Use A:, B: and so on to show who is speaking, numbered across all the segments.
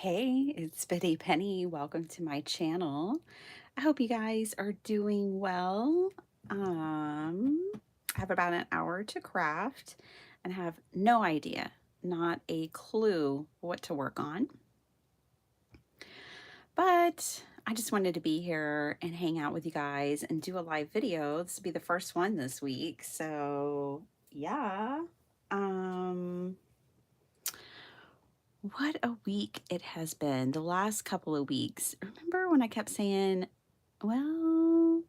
A: Hey, it's Bitty Penny. Welcome to my channel. I hope you guys are doing well. I have about an hour to craft and have no idea, not a clue what to work on. But I just wanted to be here and hang out with you guys and do a live video. This will be the first one this week. So, yeah. Um What a week it has been. The last couple of weeks. Remember when I kept saying, well,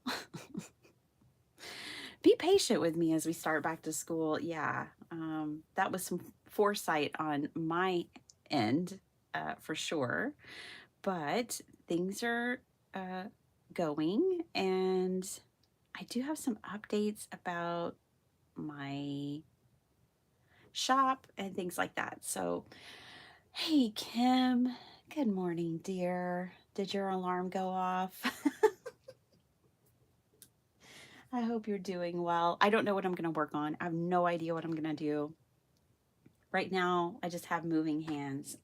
A: be patient with me as we start back to school? Yeah, that was some foresight on my end, for sure. But things are uh, going, and I do have some updates about my shop and things like that. So, hey, Kim. Good morning, dear. Did your alarm go off? I hope you're doing well. I don't know what I'm going to work on. I have no idea what I'm going to do. Right now, I just have moving hands.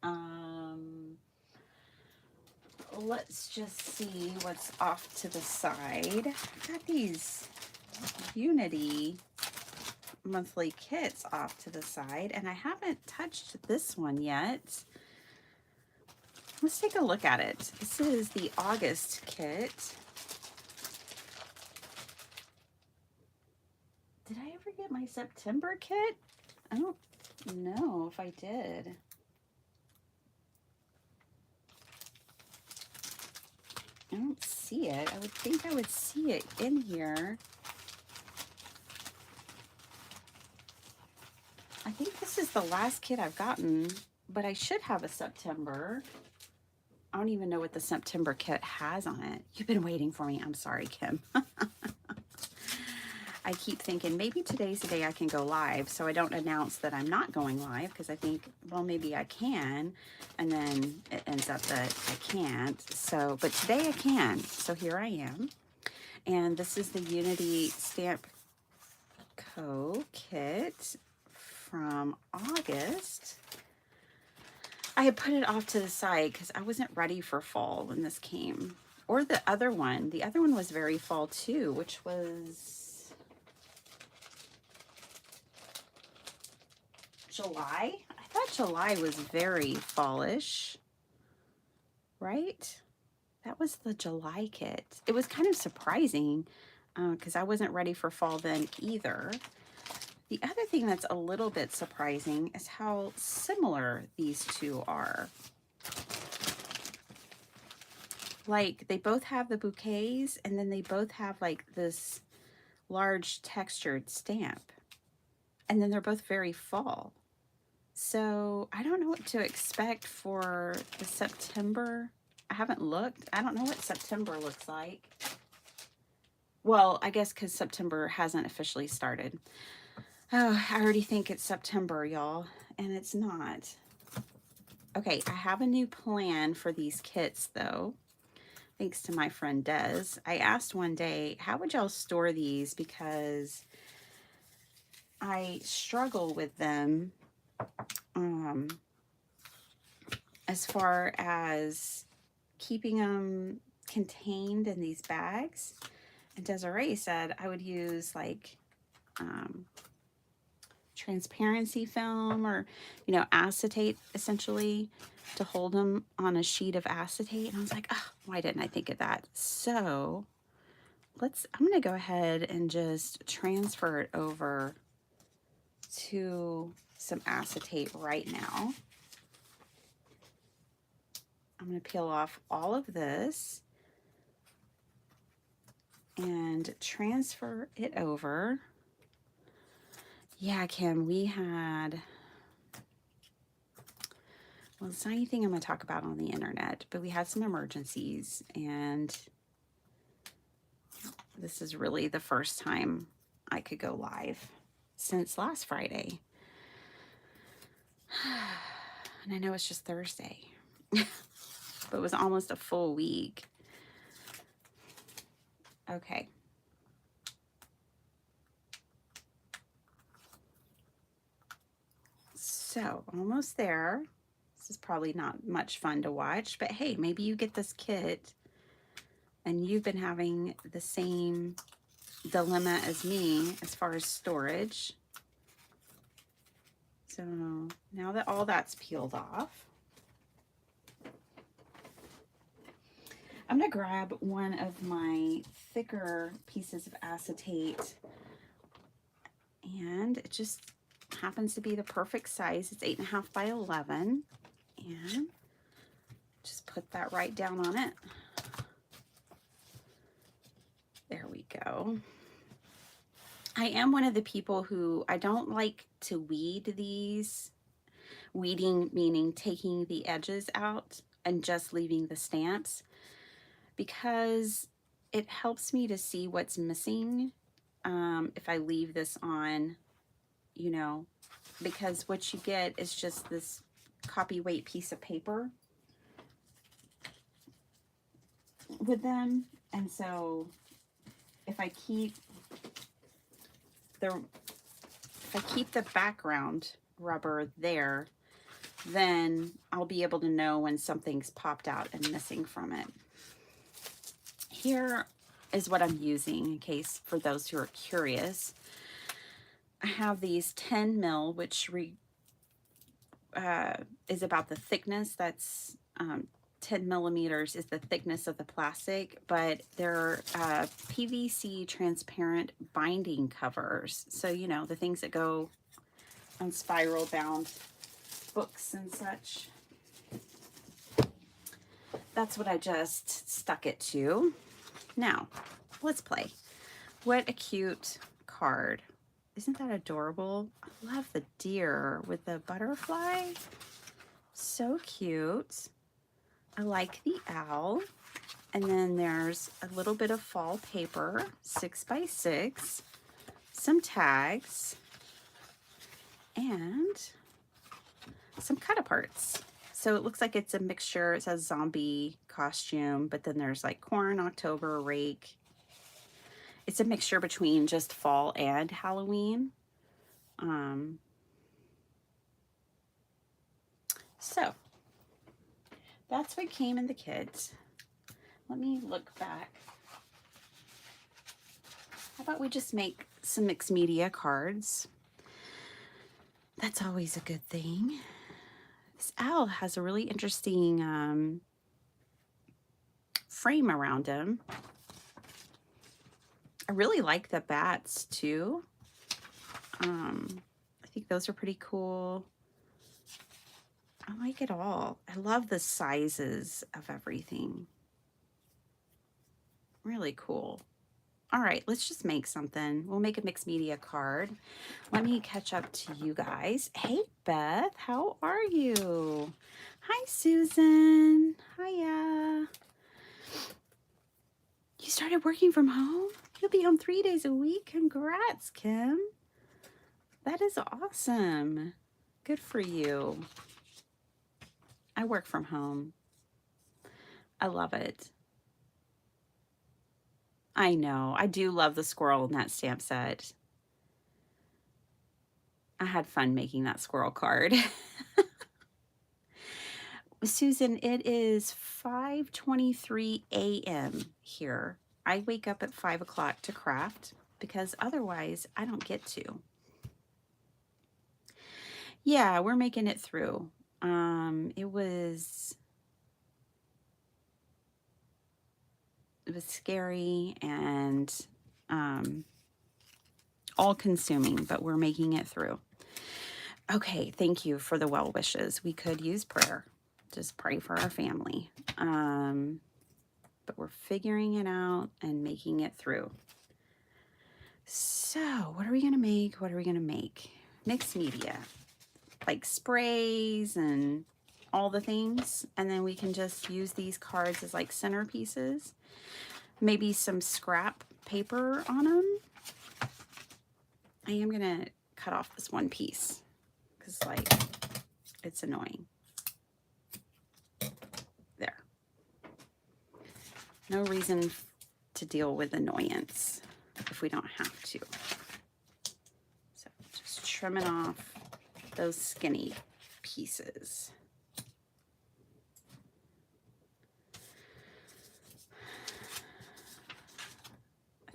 A: Let's just see what's off to the side. I've got these Unity monthly kits off to the side, and I haven't touched this one yet. Let's take a look at it. This is the August kit. Did I ever get my September kit? I don't know if I did. I don't see it. I would think I would see it in here. I think this is the last kit I've gotten, but I should have a September. I don't even know what the September kit has on it. You've been waiting for me. I'm sorry, Kim. I keep thinking maybe today's the day I can go live, so I don't announce that I'm not going live, because I think, well, maybe I can, and then it ends up that I can't. So, but today I can. So here I am. And this is the Unity Stamp Co. kit from August. I had put it off to the side because I wasn't ready for fall when this came. Or the other one. The other one was very fall too, which was July. I thought July was very fallish, right? That was the July kit. It was kind of surprising because I wasn't ready for fall then either. The other thing that's a little bit surprising is how similar these two are. Like, they both have the bouquets, and then they both have like this large textured stamp. And then they're both very fall. So I don't know what to expect for the September. I haven't looked. I don't know what September looks like. Well, I guess because September hasn't officially started. Oh, I already think it's September, y'all, and it's not. Okay, I have a new plan for these kits, though, thanks to my friend Des. I asked one day, how would y'all store these? Because I struggle with them as far as keeping them contained in these bags. And Desiree said I would use like transparency film, or acetate, essentially, to hold them on a sheet of acetate. And I was like, oh, why didn't I think of that? So I'm gonna go ahead and just transfer it over to some acetate right now. I'm gonna peel off all of this and transfer it over. Yeah, Kim, we had, well, it's not anything I'm going to talk about on the internet, but we had some emergencies, and this is really the first time I could go live since last Friday. And I know it's just Thursday, but it was almost a full week. Okay. So almost there. This is probably not much fun to watch, but hey, maybe you get this kit and you've been having the same dilemma as me as far as storage. So now that all that's peeled off, I'm going to grab one of my thicker pieces of acetate, and it just happens to be the perfect size. It's 8.5 by 11, and just put that right down on it. There we go. I am one of the people who I don't like to weed these. Weeding meaning taking the edges out and just leaving the stamps, because it helps me to see what's missing if I leave this on, you know, because what you get is just this copy-weight piece of paper with them. And so if I keep the background rubber there, then I'll be able to know when something's popped out and missing from it. Here is what I'm using in case for those who are curious. I have these 10 mil, which is about the thickness. That's 10 millimeters is the thickness of the plastic, but they're PVC transparent binding covers. So, you know, the things that go on spiral bound books and such. That's what I just stuck it to. Now, let's play. What a cute card. Isn't that adorable? I love the deer with the butterfly. So cute. I like the owl. And then there's a little bit of fall paper, 6 by 6, some tags, and some cut-aparts. So it looks like it's a mixture. It says zombie costume, but then there's like corn, October, rake. It's a mixture between just fall and Halloween. So that's what came in the kit. Let me look back. How about we just make some mixed media cards? That's always a good thing. This owl has a really interesting frame around him. I really like the bats too. I think those are pretty cool. I like it all. I love the sizes of everything. Really cool. All right, let's just make something. We'll make a mixed media card. Let me catch up to you guys. Hey, Beth, how are you? Hi, Susan. Hiya. You started working from home? You'll be home 3 days a week. Congrats, Kim. That is awesome. Good for you. I work from home. I love it. I know. I do love the squirrel in that stamp set. I had fun making that squirrel card. Susan, it is 5:23 a.m. here. I wake up at 5 o'clock to craft because otherwise I don't get to. Yeah, we're making it through. It was scary and all consuming, but we're making it through. Okay, thank you for the well wishes. We could use prayer. Just pray for our family. But we're figuring it out and making it through. So what are we gonna make? What are we gonna make? Mixed media, like sprays and all the things. And then we can just use these cards as like centerpieces. Maybe some scrap paper on them. I am gonna cut off this one piece because like it's annoying. There. No reason to deal with annoyance if we don't have to. So just trimming off those skinny pieces.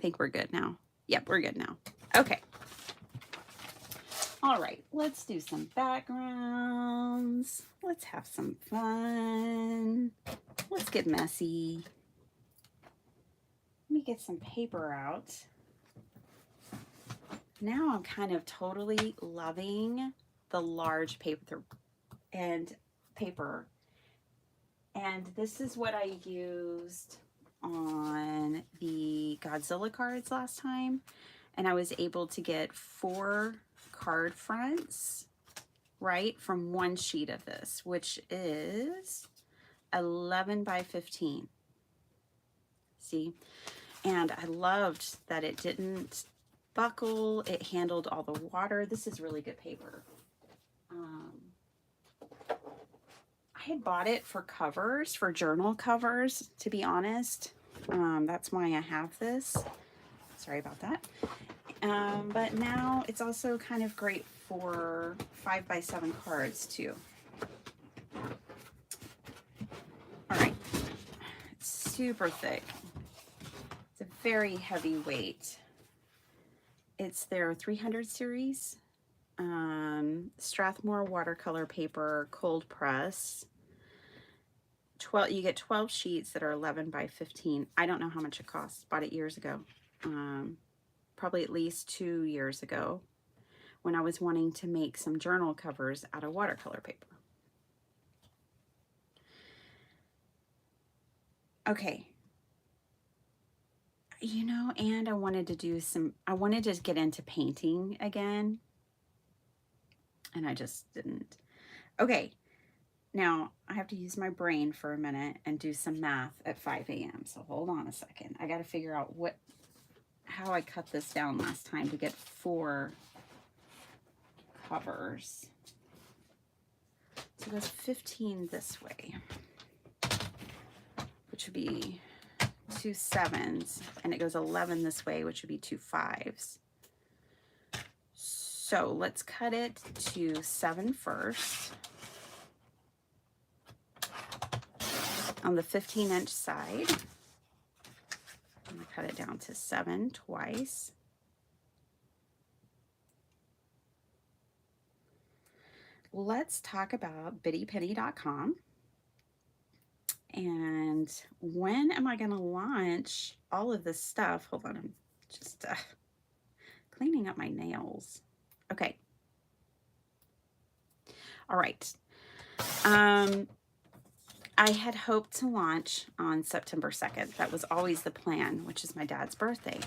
A: think we're good now. Yep, we're good now. Okay. All right, let's do some backgrounds. Let's have some fun. Let's get messy. Let me get some paper out. Now I'm kind of totally loving the large paper. And this is what I used on the Godzilla cards last time. And I was able to get 4 card fronts, right, from one sheet of this, which is 11 by 15. See? And I loved that it didn't buckle. It handled all the water. This is really good paper. I had bought it for covers, for journal covers, to be honest. That's why I have this. Sorry about that. But now it's also kind of great for 5x7 cards too. All right, it's super thick. It's a very heavy weight. It's their 300 series, Strathmore watercolor paper, cold press. You get 12 sheets that are 11 by 15. I don't know how much it costs. Bought it years ago. Probably at least 2 years ago when I was wanting to make some journal covers out of watercolor paper. Okay. You know, and I wanted to get into painting again. And I just didn't. Okay. Now, I have to use my brain for a minute and do some math at 5 a.m. So hold on a second. I got to figure out how I cut this down last time to get 4 covers. So it goes 15 this way, which would be 2 7s, and it goes 11 this way, which would be 2 5s. So let's cut it to 7 first. On the 15-inch side, I'm going to cut it down to 7 twice. Let's talk about bittypenny.com. And when am I going to launch all of this stuff? Hold on, I'm just cleaning up my nails. Okay. All right. I had hoped to launch on September 2nd. That was always the plan, which is my dad's birthday.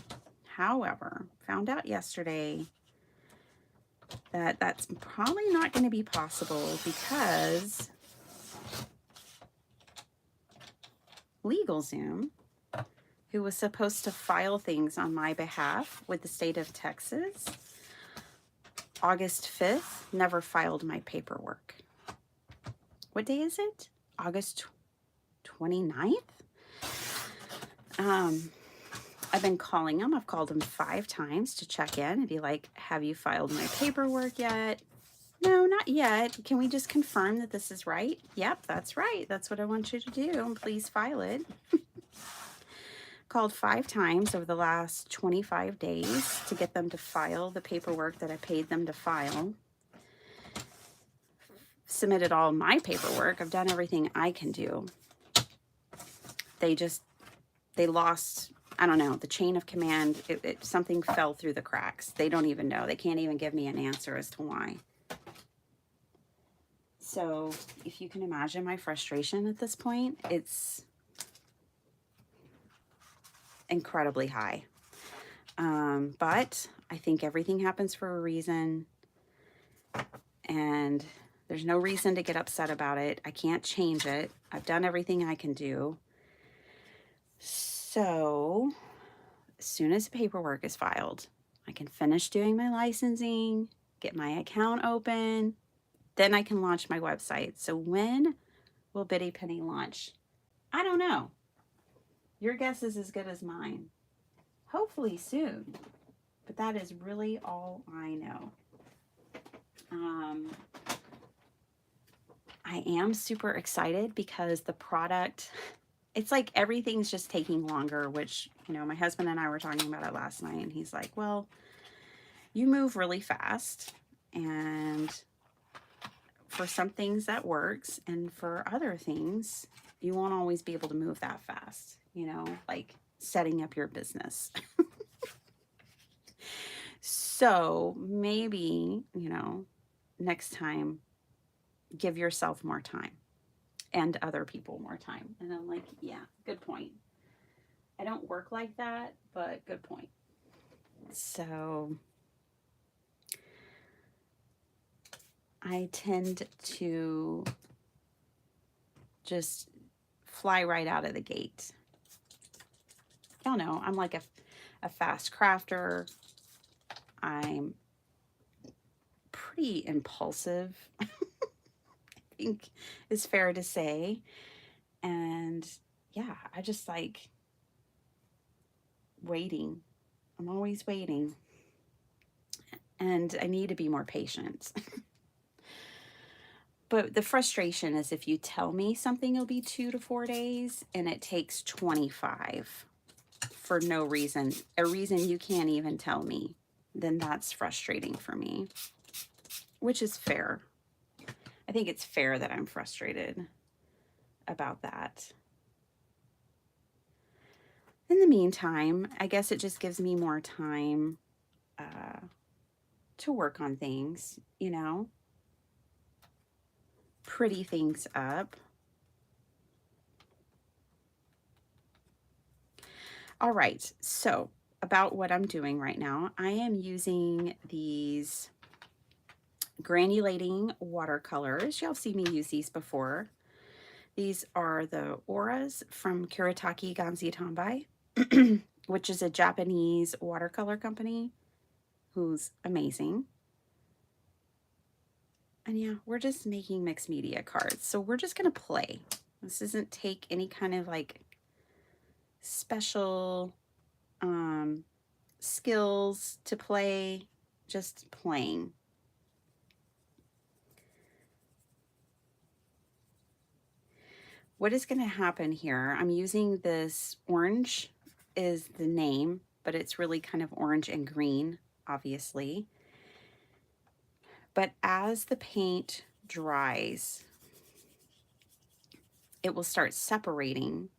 A: However, found out yesterday that that's probably not going to be possible because LegalZoom, who was supposed to file things on my behalf with the state of Texas, August 5th, never filed my paperwork. What day is it? August 29th? I've been calling them. I've called them 5 times to check in and be like, have you filed my paperwork yet? No, not yet. Can we just confirm that this is right? Yep, that's right. That's what I want you to do. Please file it. Called 5 times over the last 25 days to get them to file the paperwork that I paid them to file. Submitted all my paperwork. I've done everything I can do. They lost, I don't know, the chain of command. Something fell through the cracks. They don't even know. They can't even give me an answer as to why. So if you can imagine my frustration at this point, it's incredibly high. But I think everything happens for a reason. And there's no reason to get upset about it. I can't change it. I've done everything I can do. So as soon as the paperwork is filed, I can finish doing my licensing, get my account open, then I can launch my website. So when will Bitty Penny launch? I don't know. Your guess is as good as mine. Hopefully soon. But that is really all I know. I am super excited because the product it's like everything's just taking longer, which, you know, my husband and I were talking about it last night, and he's like, well, you move really fast, and for some things that works, and for other things, you won't always be able to move that fast, you know, like setting up your business. So maybe, you know, next time, give yourself more time and other people more time. And I'm like, yeah, good point. I don't work like that, but good point. So I tend to just fly right out of the gate. Y'all know I'm like a fast crafter. I'm pretty impulsive, I think is fair to say. And yeah, I just like waiting. I'm always waiting. And I need to be more patient. But the frustration is if you tell me something will be 2 to 4 days and it takes 25 for no reason, a reason you can't even tell me, then that's frustrating for me, which is fair. I think it's fair that I'm frustrated about that. In the meantime, I guess it just gives me more time to work on things, you know, pretty things up. All right, so about what I'm doing right now, I am using these granulating watercolors. Y'all seen me use these before. These are the Auras from Kuretake Ganzi Tanbai, which is a Japanese watercolor company who's amazing. And yeah, we're just making mixed media cards. So we're just going to play. This doesn't take any kind of like special skills to play, just playing. What is going to happen here? I'm using this orange is the name, but it's really kind of orange and green, obviously. But as the paint dries, it will start separating.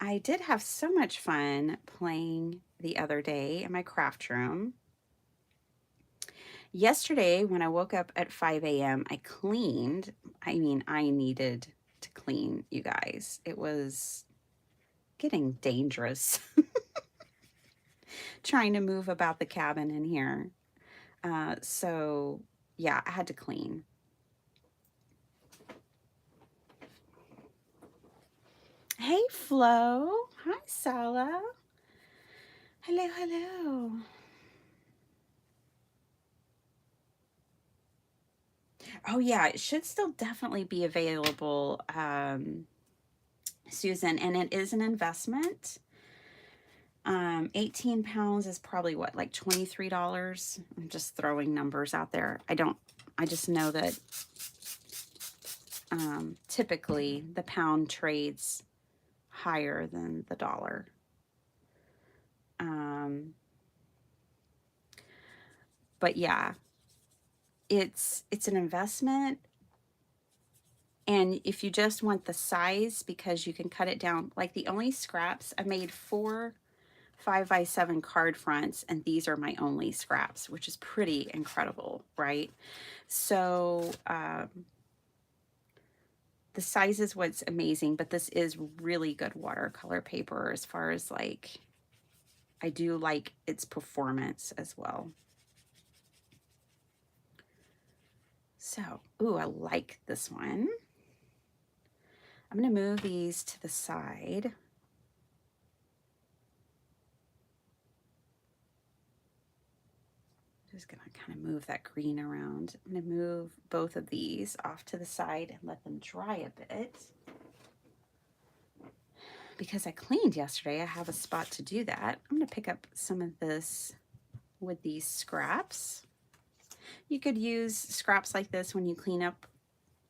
A: I did have so much fun playing the other day in my craft room. Yesterday, when I woke up at 5 a.m., I cleaned. I mean, I needed to clean, you guys. It was getting dangerous trying to move about the cabin in here. So, yeah, I had to clean. Hey, Flo. Hi, Sala. Hello, hello. Oh, yeah, it should still definitely be available, Susan, and it is an investment. 18 pounds is probably what, like $23? I'm just throwing numbers out there. I just know that typically the pound trades higher than the dollar. But yeah, it's an investment. And if you just want the size, because you can cut it down, like the only scraps, I made 4 5x7 card fronts, and these are my only scraps, which is pretty incredible, right? So the size is what's amazing, but this is really good watercolor paper as far as like, I do like its performance as well. So, ooh, I like this one. I'm going to move these to the side. just going to kind of move that green around. I'm going to move both of these off to the side and let them dry a bit. Because I cleaned yesterday, I have a spot to do that. I'm going to pick up some of this with these scraps. You could use scraps like this when you clean up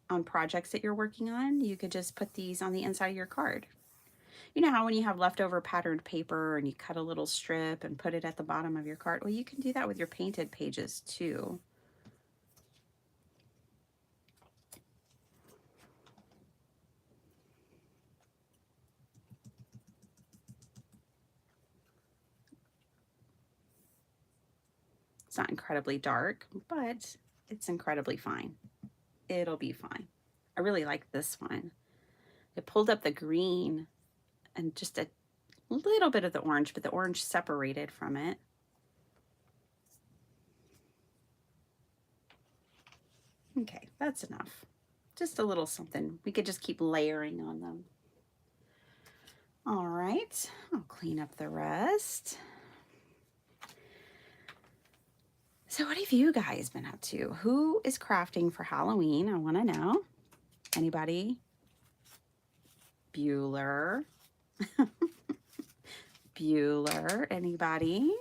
A: on projects that you're working on. You could just put these on the inside of your card. You know how when you have leftover patterned paper and you cut a little strip and put it at the bottom of your card? Well, you can do that with your painted pages too. It's not incredibly dark, but it's incredibly fine. It'll be fine. I really like this one. It pulled up the green and just a little bit of the orange, but the orange separated from it. Okay, that's enough. Just a little something. We could just keep layering on them. All right, I'll clean up the rest. So what have you guys been up to? Who is crafting for Halloween? I want to know. Anybody? Bueller. Bueller. Anybody?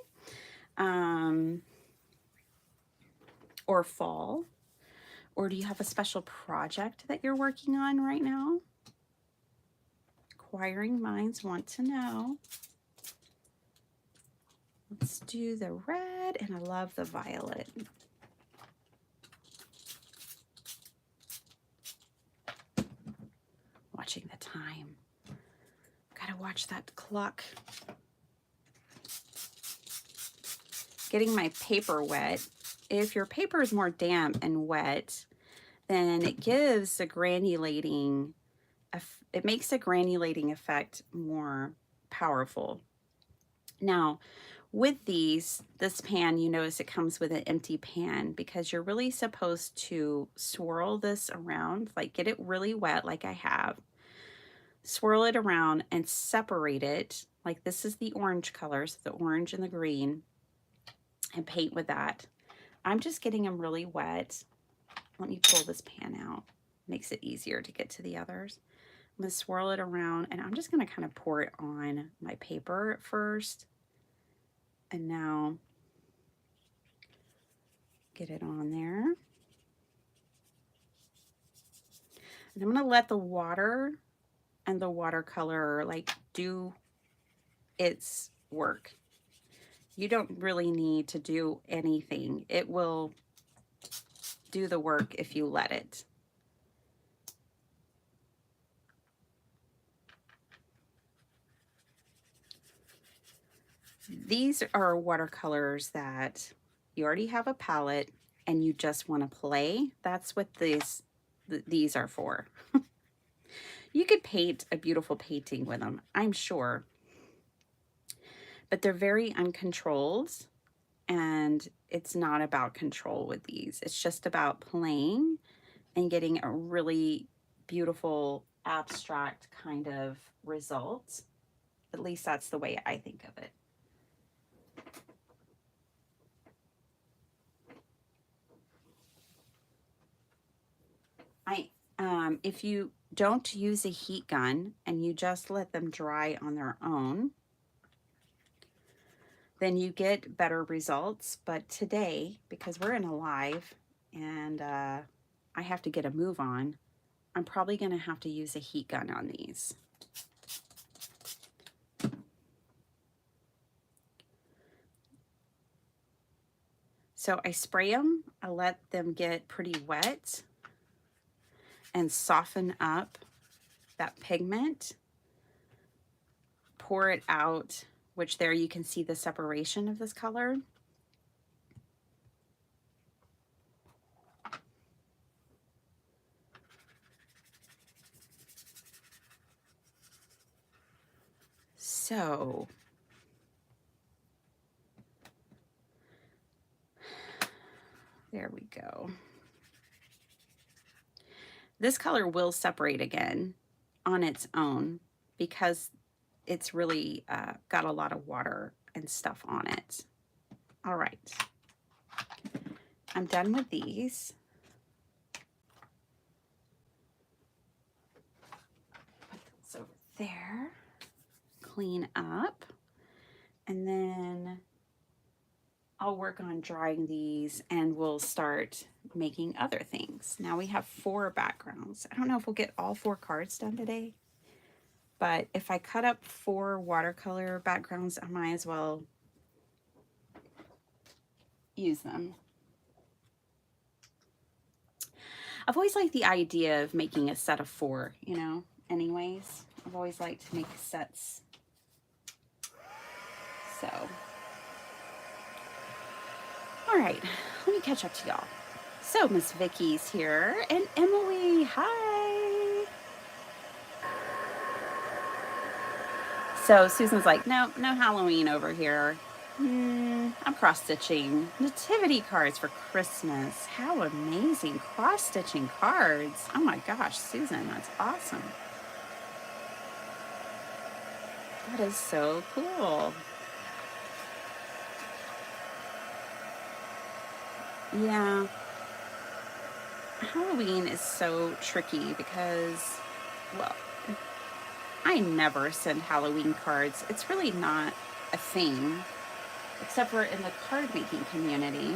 A: Or fall? Or do you have a special project that you're working on right now? Inquiring minds want to know. Let's do the red, and I love the violet. Watching the time. Gotta watch that clock. Getting my paper wet. If your paper is more damp and wet, then it gives a granulating, it makes a granulating effect more powerful. Now, with this pan, you notice it comes with an empty pan because you're really supposed to swirl this around, like get it really wet like I have. Swirl it around and separate it. Like this is the orange colors, the orange and the green, and paint with that. I'm just getting them really wet. Let me pull this pan out. Makes it easier to get to the others. I'm going to swirl it around, and I'm just going to kind of pour it on my paper at first. And now get it on there. And I'm going to let the water and the watercolor like do its work. You don't really need to do anything. It will do the work if you let it. These are watercolors that you already have a palette and you just want to play. That's what these are for. You could paint a beautiful painting with them, I'm sure. But they're very uncontrolled, and it's not about control with these. It's just about playing and getting a really beautiful abstract kind of result. At least that's the way I think of it. If you don't use a heat gun and you just let them dry on their own, then you get better results. But today, because we're in a live and I have to get a move on, I'm probably going to have to use a heat gun on these. So I spray them, I let them get pretty wet and soften up that pigment, pour it out, which there you can see the separation of this color. So there we go. This color will separate again on its own because it's really got a lot of water and stuff on it. All right. I'm done with these. Put those over there. Clean up. And then I'll work on drying these and we'll start making other things. Now we have 4 backgrounds. I don't know if we'll get all 4 cards done today, but if I cut up 4 watercolor backgrounds, I might as well use them. I've always liked the idea of making a set of 4, you know, anyways. I've always liked to make sets. So, all right, let me catch up to y'all. So Miss Vicky's here, and Emily, hi. So Susan's like, no Halloween over here. I'm cross-stitching nativity cards for Christmas. How amazing, cross-stitching cards. Oh my gosh, Susan, that's awesome. That is so cool. Yeah. Halloween is so tricky because, well, I never send Halloween cards. It's really not a thing, except for in the card making community.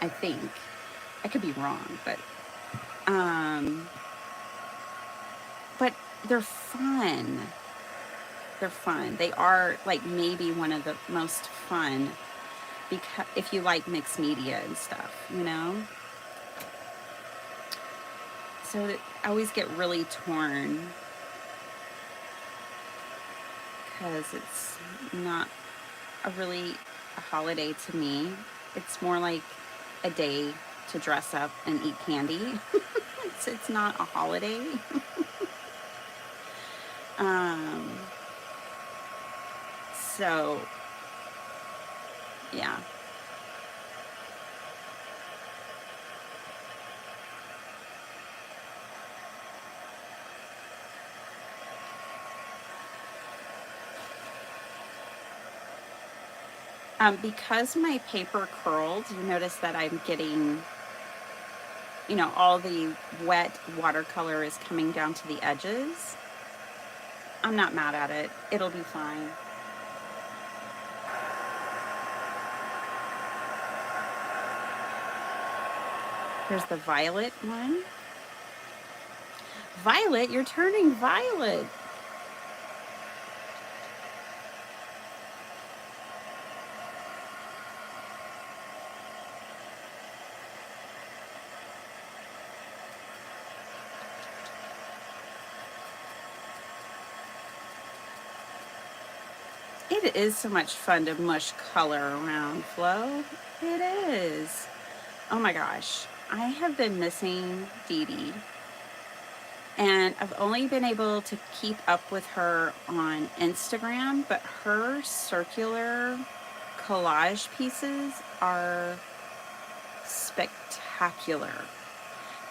A: I think. I could be wrong, but they're fun. They're fun. They are like maybe one of the most fun because if you like mixed media and stuff, you know. So I always get really torn because it's not a holiday to me. It's more like a day to dress up and eat candy. It's not a holiday. So yeah. Because my paper curled, you notice that I'm getting, you know, all the wet watercolor is coming down to the edges. I'm not mad at it. It'll be fine. Here's the violet one. Violet, you're turning violet. It is so much fun to mush color around, Flo. It is. Oh my gosh. I have been missing Dee Dee. And I've only been able to keep up with her on Instagram, but her circular collage pieces are spectacular.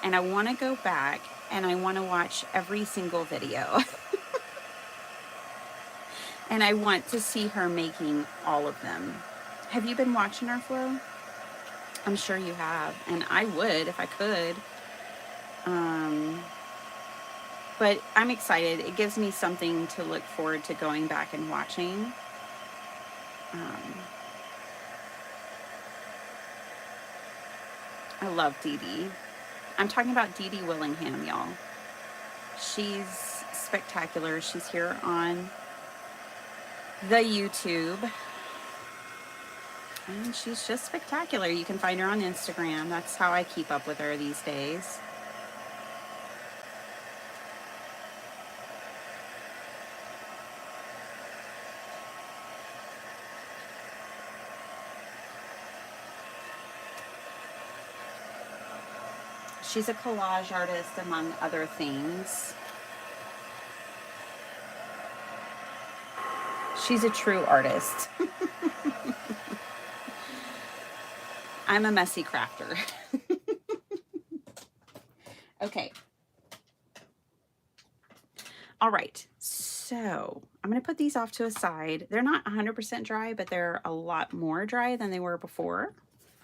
A: And I want to go back and I want to watch every single video. And I want to see her making all of them. Have you been watching her, Flo? I'm sure you have, and I would if I could. But I'm excited. It gives me something to look forward to going back and watching. I love Dee Dee. I'm talking about Dee Dee Willingham, y'all. She's spectacular. She's here on the YouTube. And she's just spectacular. You can find her on Instagram. That's how I keep up with her these days. She's a collage artist, among other things. She's a true artist. I'm a messy crafter. Okay. All right. So I'm going to put these off to a side. They're not 100% dry, but they're a lot more dry than they were before.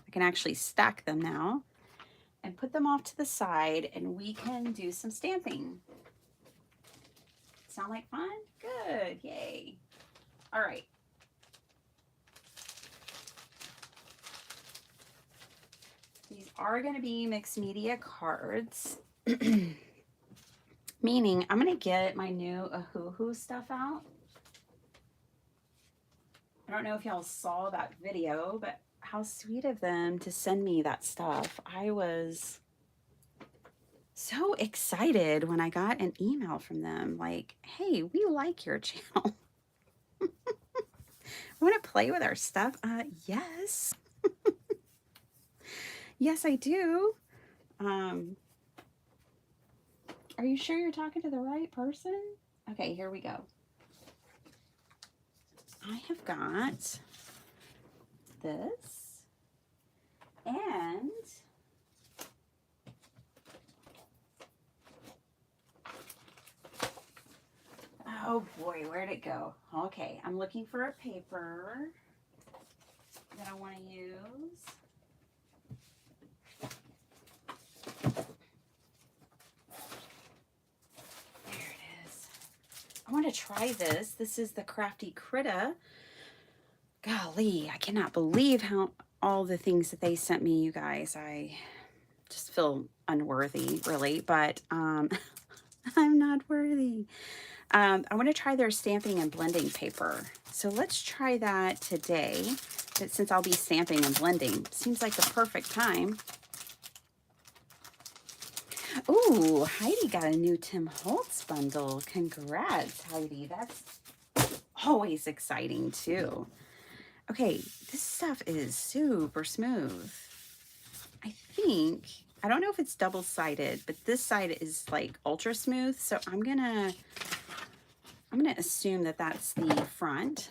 A: I can actually stack them now and put them off to the side, and we can do some stamping. Sound like fun? Good, yay. All right. These are going to be mixed media cards, meaning I'm going to get my new Ohuhu stuff out. I don't know if y'all saw that video, but how sweet of them to send me that stuff. I was so excited when I got an email from them like, hey, we like your channel. Want to play with our stuff? Yes. Yes, I do. Are you sure you're talking to the right person? Okay, here we go. I have got this, and oh boy, where'd it go? Okay, I'm looking for a paper that I want to use. There it is. I want to try this. This is the Crafty Critta. Golly, I cannot believe how all the things that they sent me, you guys. I just feel unworthy, really, but I'm not worthy. I want to try their stamping and blending paper. So let's try that today, since I'll be stamping and blending. Seems like the perfect time. Ooh, Heidi got a new Tim Holtz bundle. Congrats, Heidi. That's always exciting, too. Okay, this stuff is super smooth. I don't know if it's double-sided, but this side is like ultra smooth. So I'm gonna assume that that's the front.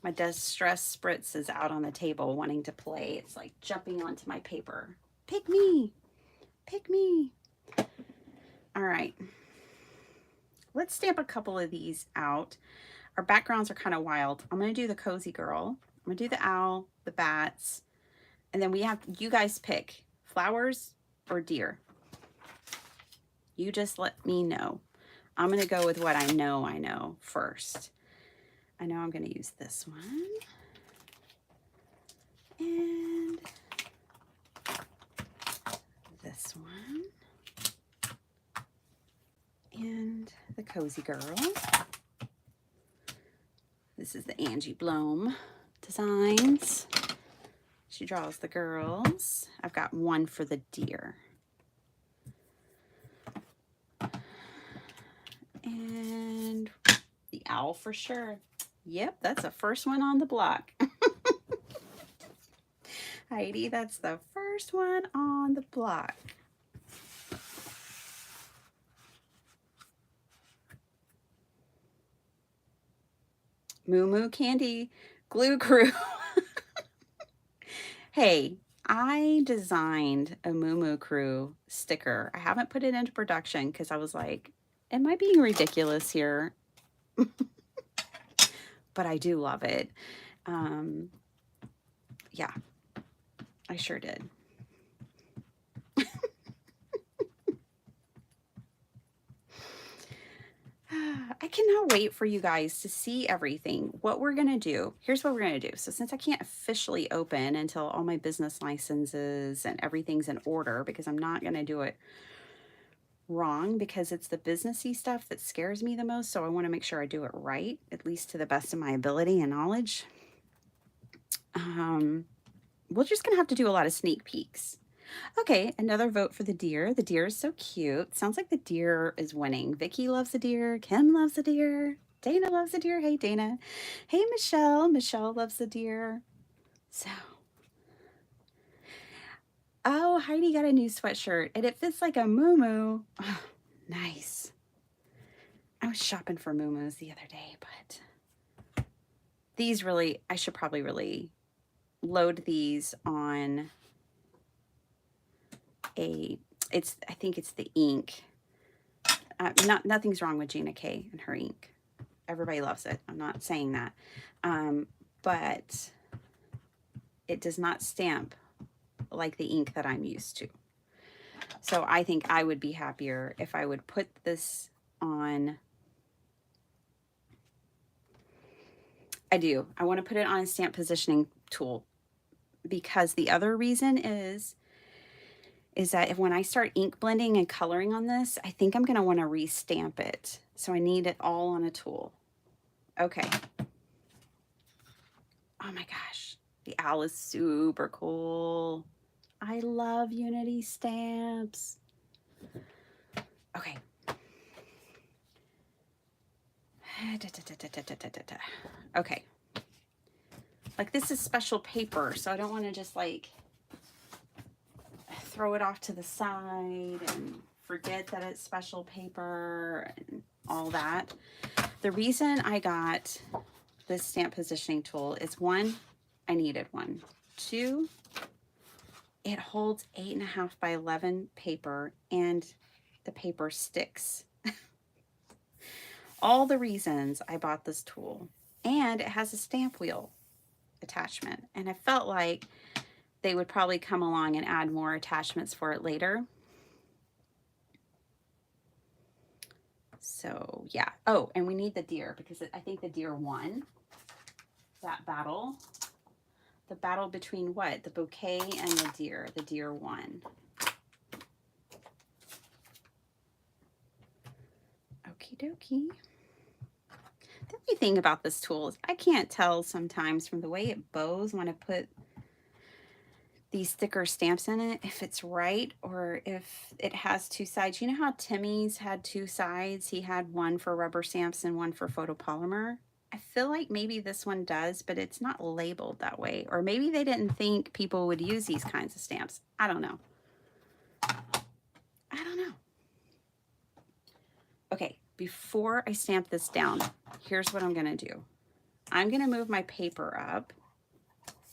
A: My Distress Spritz is out on the table wanting to play. It's like jumping onto my paper. Pick me, pick me. All right, let's stamp a couple of these out. Our backgrounds are kind of wild. I'm gonna do the cozy girl. I'm gonna do the owl, the bats, and then you guys pick flowers or deer. You just let me know. I'm gonna go with what I know first. I know I'm gonna use this one. And this one. And the cozy girl. This is the Angie Blome Designs. She draws the girls. I've got one for the deer. And the owl for sure. Yep, that's the first one on the block. Heidi, that's the first one on the block. Moo Moo Candy Glue Crew. Hey, I designed a Moo Moo Crew sticker. I haven't put it into production because I was like, am I being ridiculous here? But I do love it. Yeah, I sure did. I cannot wait for you guys to see everything. What we're going to do, here's what we're going to do. So since I can't officially open until all my business licenses and everything's in order, because I'm not going to do it wrong, because it's the businessy stuff that scares me the most. So I want to make sure I do it right, at least to the best of my ability and knowledge. We're just going to have to do a lot of sneak peeks. Okay, another vote for the deer. The deer is so cute. Sounds like the deer is winning. Vicky loves the deer. Kim loves the deer. Dana loves the deer. Hey, Dana. Hey, Michelle. Michelle loves the deer. So. Oh, Heidi got a new sweatshirt, and it fits like a moo-moo. Oh, nice. I was shopping for moo-moos the other day, but these really, I should probably really load these on I think it's the ink. Nothing's wrong with Gina K and her ink. Everybody loves it. I'm not saying that. But it does not stamp like the ink that I'm used to. So I think I would be happier if I would put this on. I want to put it on a stamp positioning tool, because the other reason is that if when I start ink blending and coloring on this, I think I'm going to want to restamp it. So I need it all on a tool. Okay. Oh my gosh. The owl is super cool. I love Unity stamps. Okay. Okay. Like, this is special paper, so I don't want to just like throw it off to the side and forget that it's special paper and all that. The reason I got this stamp positioning tool is, one, I needed one. Two, it holds 8.5 by 11 paper and the paper sticks. All the reasons I bought this tool. And it has a stamp wheel attachment. And I felt like they would probably come along and add more attachments for it later. So yeah. Oh, and we need the deer, because I think the deer won that battle. The battle between what? The bouquet and the deer. The deer won. Okie dokie. The only thing about this tool is I can't tell sometimes from the way it bows when I put these thicker stamps in it, if it's right or if it has two sides. You know how Timmy's had two sides? He had one for rubber stamps and one for photopolymer. I feel like maybe this one does, but it's not labeled that way. Or maybe they didn't think people would use these kinds of stamps. I don't know. I don't know. Okay, before I stamp this down, here's what I'm going to do. I'm going to move my paper up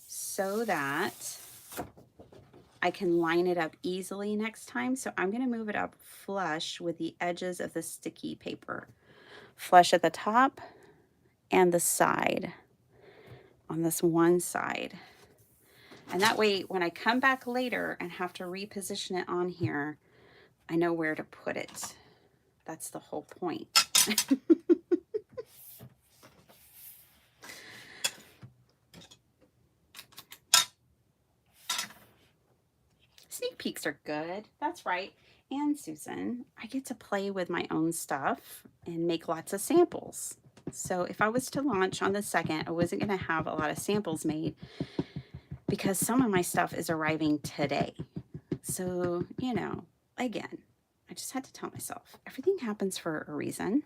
A: so that I can line it up easily next time. So I'm going to move it up flush with the edges of the sticky paper. Flush at the top and the side, on this one side. And that way, when I come back later and have to reposition it on here, I know where to put it. That's the whole point. Sneak peeks are good. That's right. And Susan, I get to play with my own stuff and make lots of samples. So if I was to launch on the 2nd, I wasn't going to have a lot of samples made because some of my stuff is arriving today. So, you know, again, I just had to tell myself everything happens for a reason.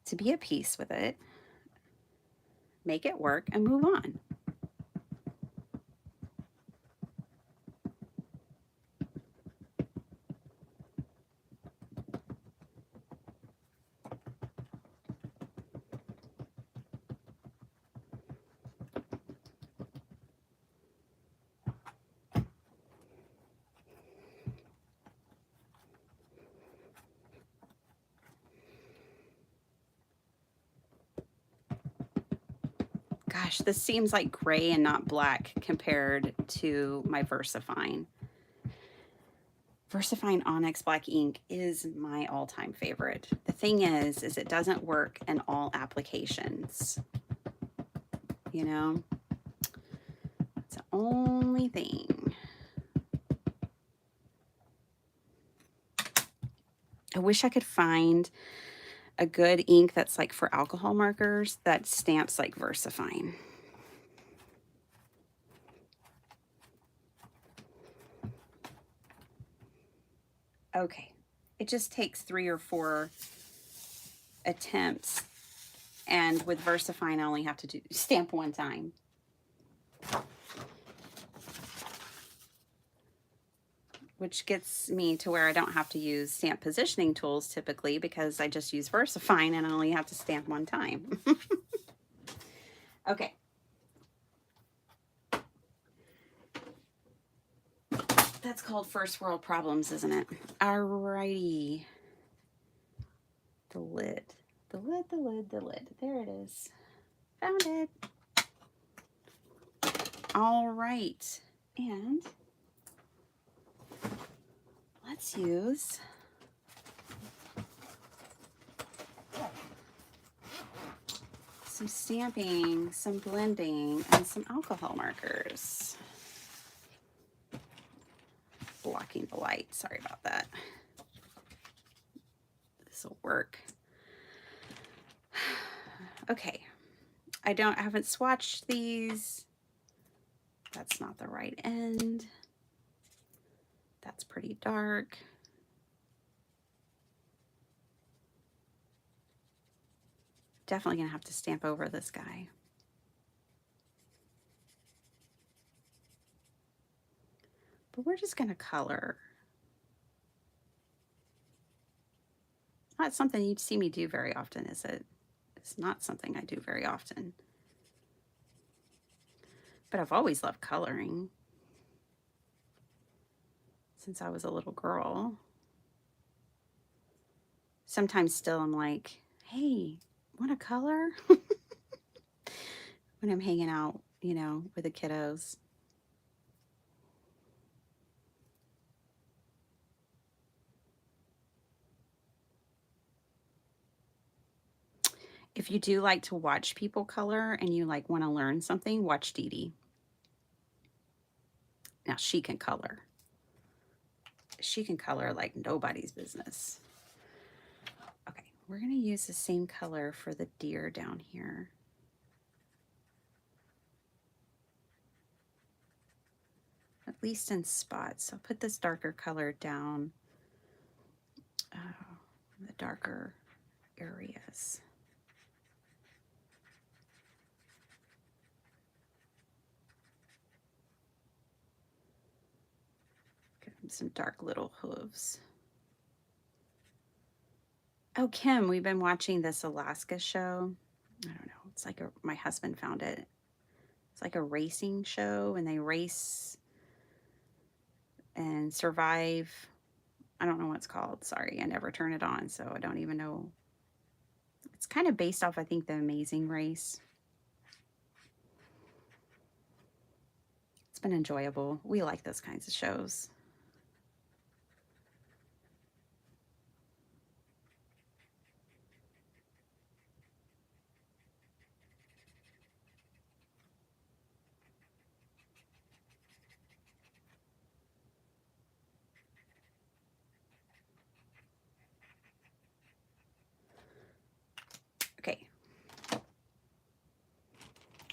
A: To be at peace with it, make it work, and move on. Gosh, this seems like gray and not black compared to my VersaFine. VersaFine Onyx Black ink is my all-time favorite. The thing is it doesn't work in all applications. You know? It's the only thing. I wish I could find a good ink that's like for alcohol markers that stamps like VersaFine. Okay, it just takes 3 or 4 attempts, and with VersaFine I only have to stamp one time. Which gets me to where I don't have to use stamp positioning tools typically, because I just use VersaFine and I only have to stamp one time. Okay. That's called first world problems, isn't it? Alrighty. The lid. The lid, the lid, the lid. There it is. Found it. All right. And let's use some stamping, some blending, and some alcohol markers. Blocking the light. Sorry about that. This will work. Okay. I haven't swatched these. That's not the right end. That's pretty dark. Definitely gonna have to stamp over this guy. But we're just gonna color. Not something you'd see me do very often, is it? It's not something I do very often. But I've always loved coloring since I was a little girl. Sometimes still I'm like, hey, want to color? When I'm hanging out, you know, with the kiddos. If you do like to watch people color and you like want to learn something, watch Dee Dee. Now she can color. She can color like nobody's business. Okay, we're gonna use the same color for the deer down here. At least in spots. I'll put this darker color down the darker areas. Give him some dark little hooves. Oh, Kim, we've been watching this Alaska show. I don't know. It's like my husband found it. It's like a racing show, and they race and survive. I don't know what it's called. Sorry, I never turn it on, so I don't even know. It's kind of based off, I think, The Amazing Race. It's been enjoyable. We like those kinds of shows. Okay.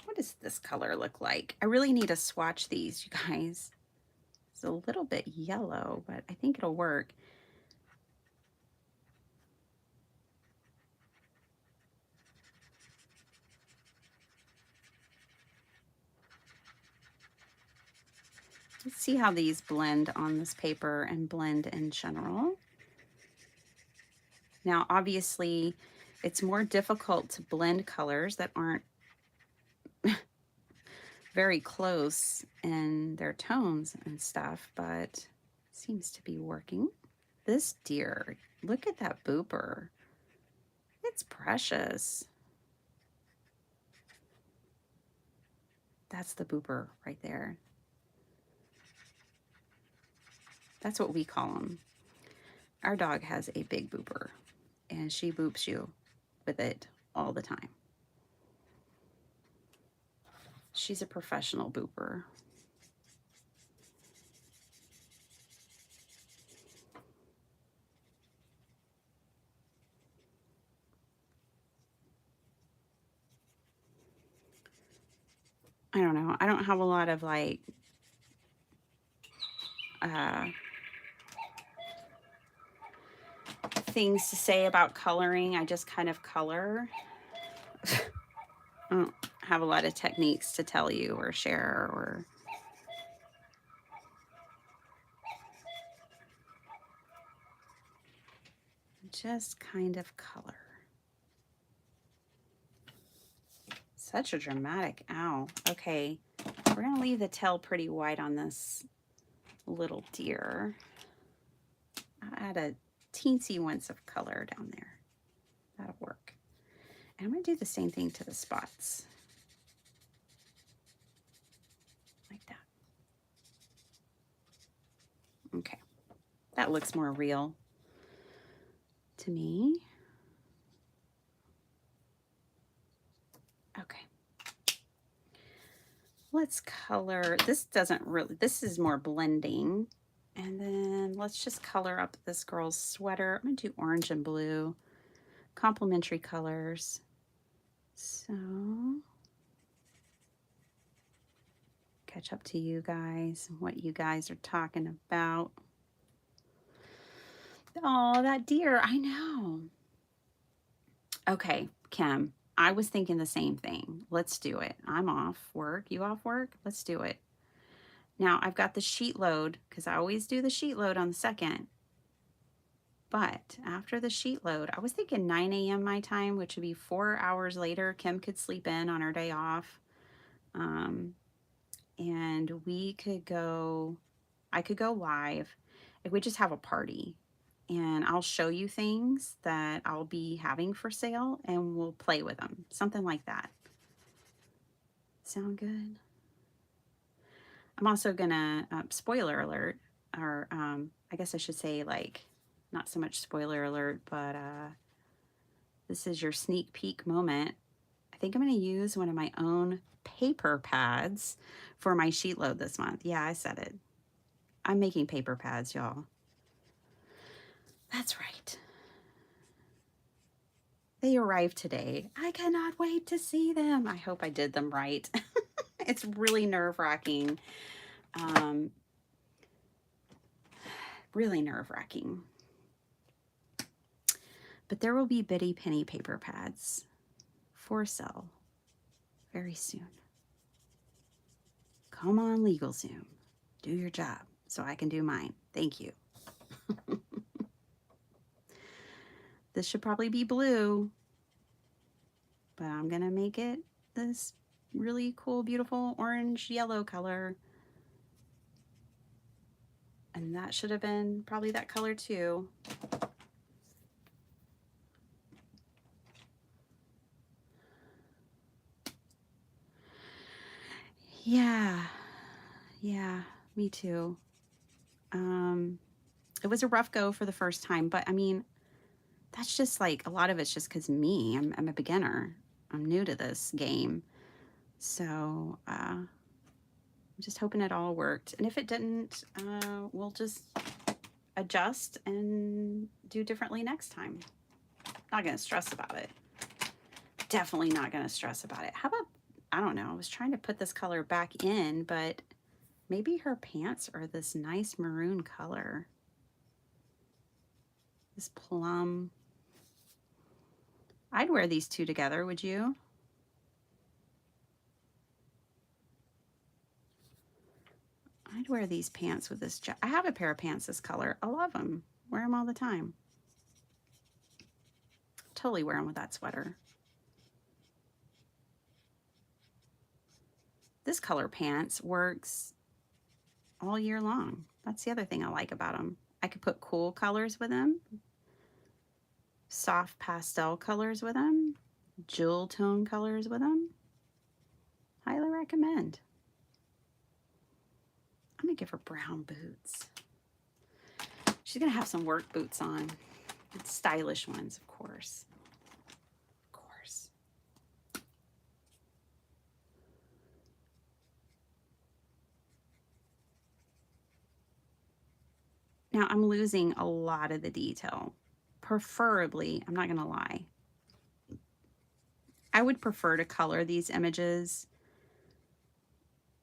A: What does this color look like? I really need to swatch these, you guys. It's a little bit yellow, but I think it'll work. Let's see how these blend on this paper and blend in general. Now, obviously, it's more difficult to blend colors that aren't very close in their tones and stuff, but it seems to be working. This deer, look at that booper. It's precious. That's the booper right there. That's what we call them. Our dog has a big booper, and she boops you with it all the time. She's a professional booper. I don't know. I don't have a lot of like things to say about coloring. I just kind of color. I don't have a lot of techniques to tell you or share or just kind of color. Such a dramatic owl. Okay, we're gonna leave the tail pretty white on this little deer. I'll add a teensy once of color down there. That'll work. And I'm gonna do the same thing to the spots. Okay, that looks more real to me. Okay. Let's color, this doesn't really, this is more blending. And then let's just color up this girl's sweater. I'm gonna do orange and blue, complementary colors. So, catch up to you guys, what you guys are talking about. Oh, that deer, I know. Okay, Kim, I was thinking the same thing. Let's do it. I'm off work. You off work? Let's do it. Now, I've got the sheet load because I always do the sheet load on the 2nd. But after the sheet load, I was thinking 9 a.m. my time, which would be 4 hours later. Kim could sleep in on her day off. And we could go, I could go live. If we just have a party and I'll show you things that I'll be having for sale and we'll play with them. Something like that. Sound good? I'm also gonna, spoiler alert, or I guess I should say, like, not so much spoiler alert, but this is your sneak peek moment. I think I'm gonna use one of my own paper pads for my sheet load this month. Yeah, I said it. I'm making paper pads, y'all. That's right. They arrived today. I cannot wait to see them. I hope I did them right. It's really nerve-wracking. Really nerve-wracking. But there will be Bitty Penny paper pads for sale very soon. Come on, LegalZoom. Do your job so I can do mine. Thank you. This should probably be blue, but I'm gonna make it this really cool, beautiful orange yellow color. And that should have been probably that color too. Yeah, me too. It was a rough go for the first time, but I mean, that's just like, a lot of it's just because me, I'm a beginner. I'm new to this game. So, I'm just hoping it all worked. And if it didn't, we'll just adjust and do differently next time. Not gonna stress about it. Definitely not gonna stress about it. How about, I don't know, I was trying to put this color back in, but maybe her pants are this nice maroon color. This plum. I'd wear these two together, would you? I'd wear these pants with this I have a pair of pants this color. I love them. Wear them all the time. Totally wear them with that sweater. This color pants works all year long. That's the other thing I like about them. I could put cool colors with them, soft pastel colors with them, jewel tone colors with them. Highly recommend. I'm gonna give her brown boots. She's gonna have some work boots on. Stylish ones, of course. Of course. Now I'm losing a lot of the detail. Preferably, I'm not gonna lie, I would prefer to color these images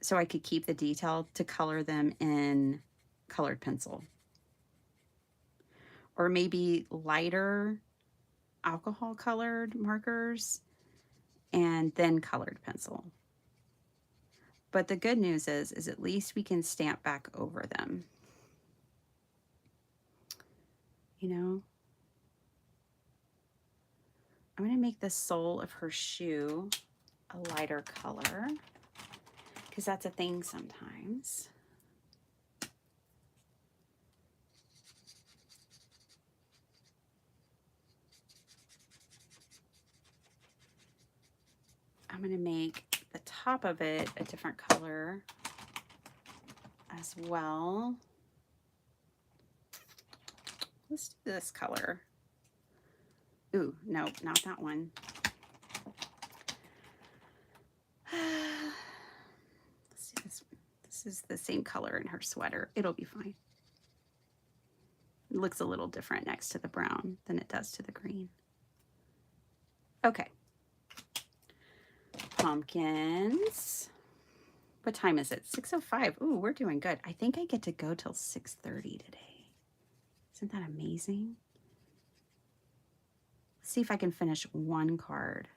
A: so I could keep the detail, to color them in colored pencil. Or maybe lighter alcohol colored markers and then colored pencil. But the good news is at least we can stamp back over them. You know? I'm gonna make the sole of her shoe a lighter color, because that's a thing sometimes. I'm gonna make the top of it a different color as well. Let's do this color. Ooh, no, not that one. Let's do this one. This is the same color in her sweater. It'll be fine. It looks a little different next to the brown than it does to the green. Okay. Pumpkins. What time is it? 6:05. Ooh, we're doing good. I think I get to go till 6:30 today. Isn't that amazing? Let's see if I can finish one card.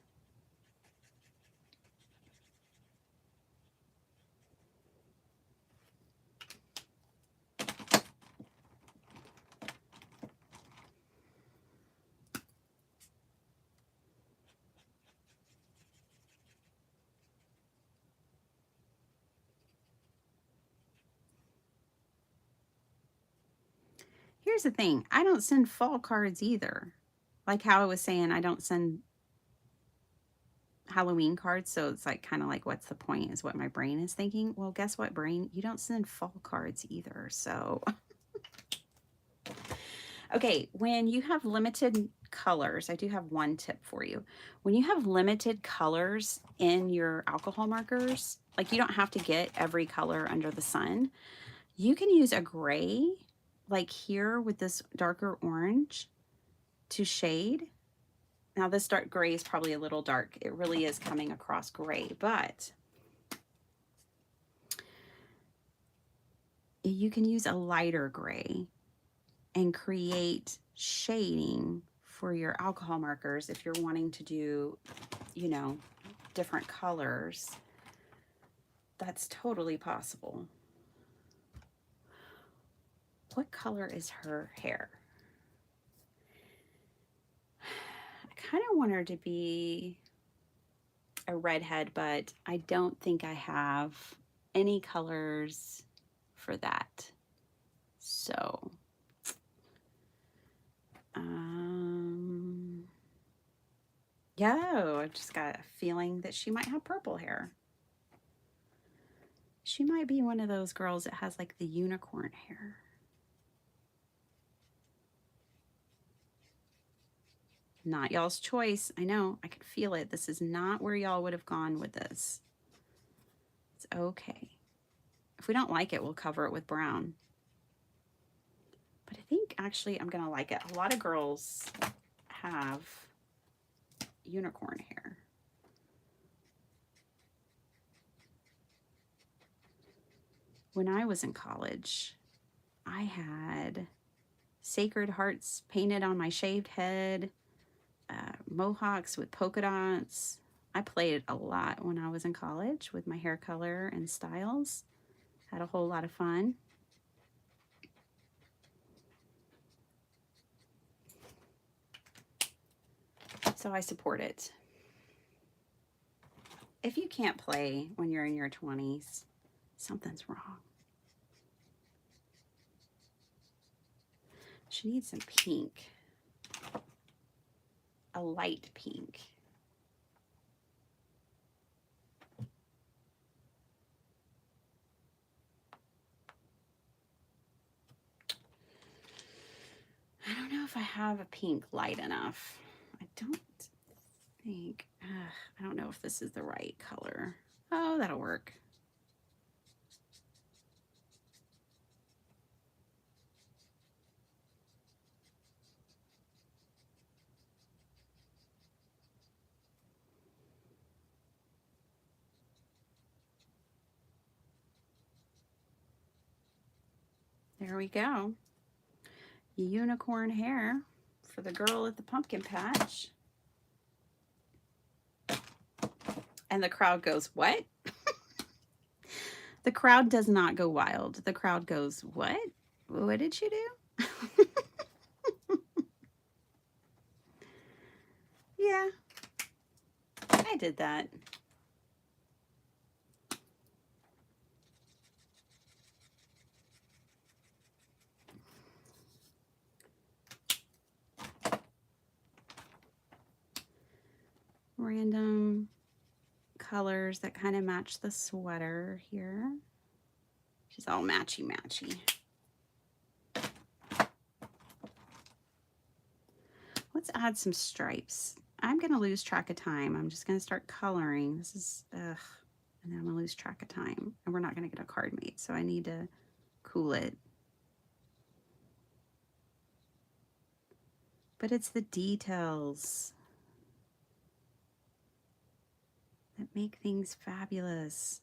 A: Here's the thing. I don't send fall cards either. Like how I was saying, I don't send Halloween cards. So it's like kind of like, what's the point is what my brain is thinking. Well, guess what, brain? You don't send fall cards either. So, okay. When you have limited colors, I do have one tip for you. When you have limited colors in your alcohol markers, like you don't have to get every color under the sun. You can use a gray, like here with this darker orange, to shade. Now this dark gray is probably a little dark. It really is coming across gray, but you can use a lighter gray and create shading for your alcohol markers if you're wanting to do, you know, different colors. That's totally possible. What color is her hair? I kind of want her to be a redhead, but I don't think I have any colors for that. So, yeah, I just got a feeling that she might have purple hair. She might be one of those girls that has like the unicorn hair. Not y'all's choice. I know, I can feel it. This is not where y'all would have gone with this. It's okay. If we don't like it, we'll cover it with brown. But I think actually I'm gonna like it. A lot of girls have unicorn hair. When I was in college, I had Sacred Hearts painted on my shaved head, mohawks with polka dots. I played a lot when I was in college with my hair color and styles. Had a whole lot of fun. So I support it. If you can't play when you're in your 20s, something's wrong. She needs some pink. A light pink. I don't know if I have a pink light enough. I don't think, I don't know if this is the right color. Oh, that'll work. There we go. Unicorn hair for the girl at the pumpkin patch. And the crowd goes, what? The crowd does not go wild. The crowd goes, what? What did you do? Yeah, I did that. Random colors that kind of match the sweater here. She's all matchy-matchy. Let's add some stripes. I'm going to lose track of time. I'm just going to start coloring. This is, ugh, and then I'm going to lose track of time. And we're not going to get a card made, so I need to cool it. But it's the details that make things fabulous.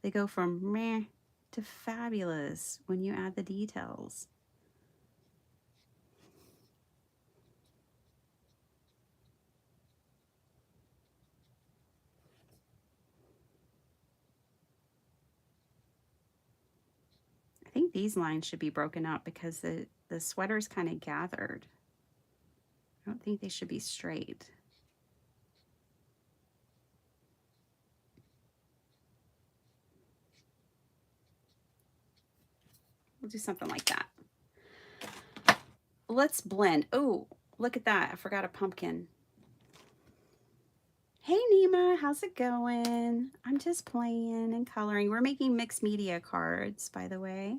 A: They go from meh to fabulous when you add the details. I think these lines should be broken up because the sweater's kind of gathered. I don't think they should be straight. We'll do something like that. Let's blend. Oh, look at that. I forgot a pumpkin. Hey Nima, how's it going? I'm just playing and coloring. We're making mixed media cards, by the way,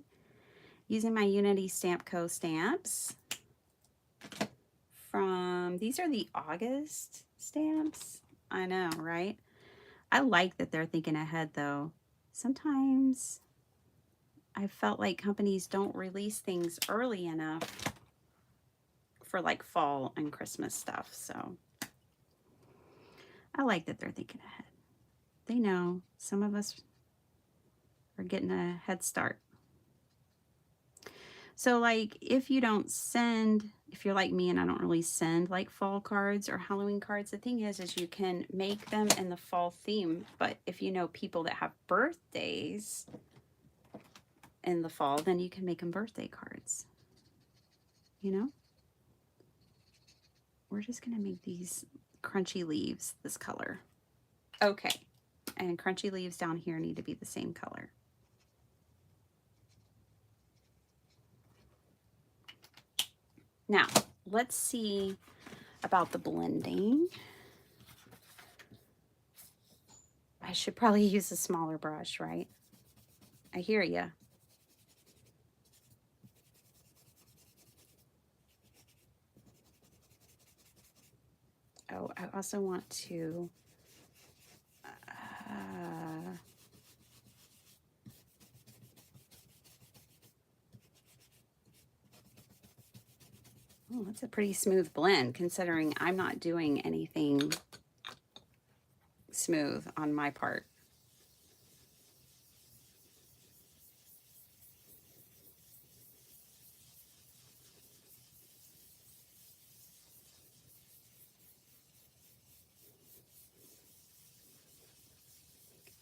A: using my Unity Stamp Co. stamps. These are the August stamps. I know, right? I like that they're thinking ahead though. Sometimes I felt like companies don't release things early enough for like fall and Christmas stuff. So I like that they're thinking ahead. They know some of us are getting a head start. So like if you don't send, if you're like me and I don't really send like fall cards or Halloween cards, the thing is you can make them in the fall theme. But if you know people that have birthdays in the fall, then you can make them birthday cards. You know? We're just going to make these crunchy leaves this color. Okay. And crunchy leaves down here need to be the same color. Now, let's see about the blending. I should probably use a smaller brush, right? I hear you. Oh, I also want to oh, that's a pretty smooth blend considering I'm not doing anything smooth on my part.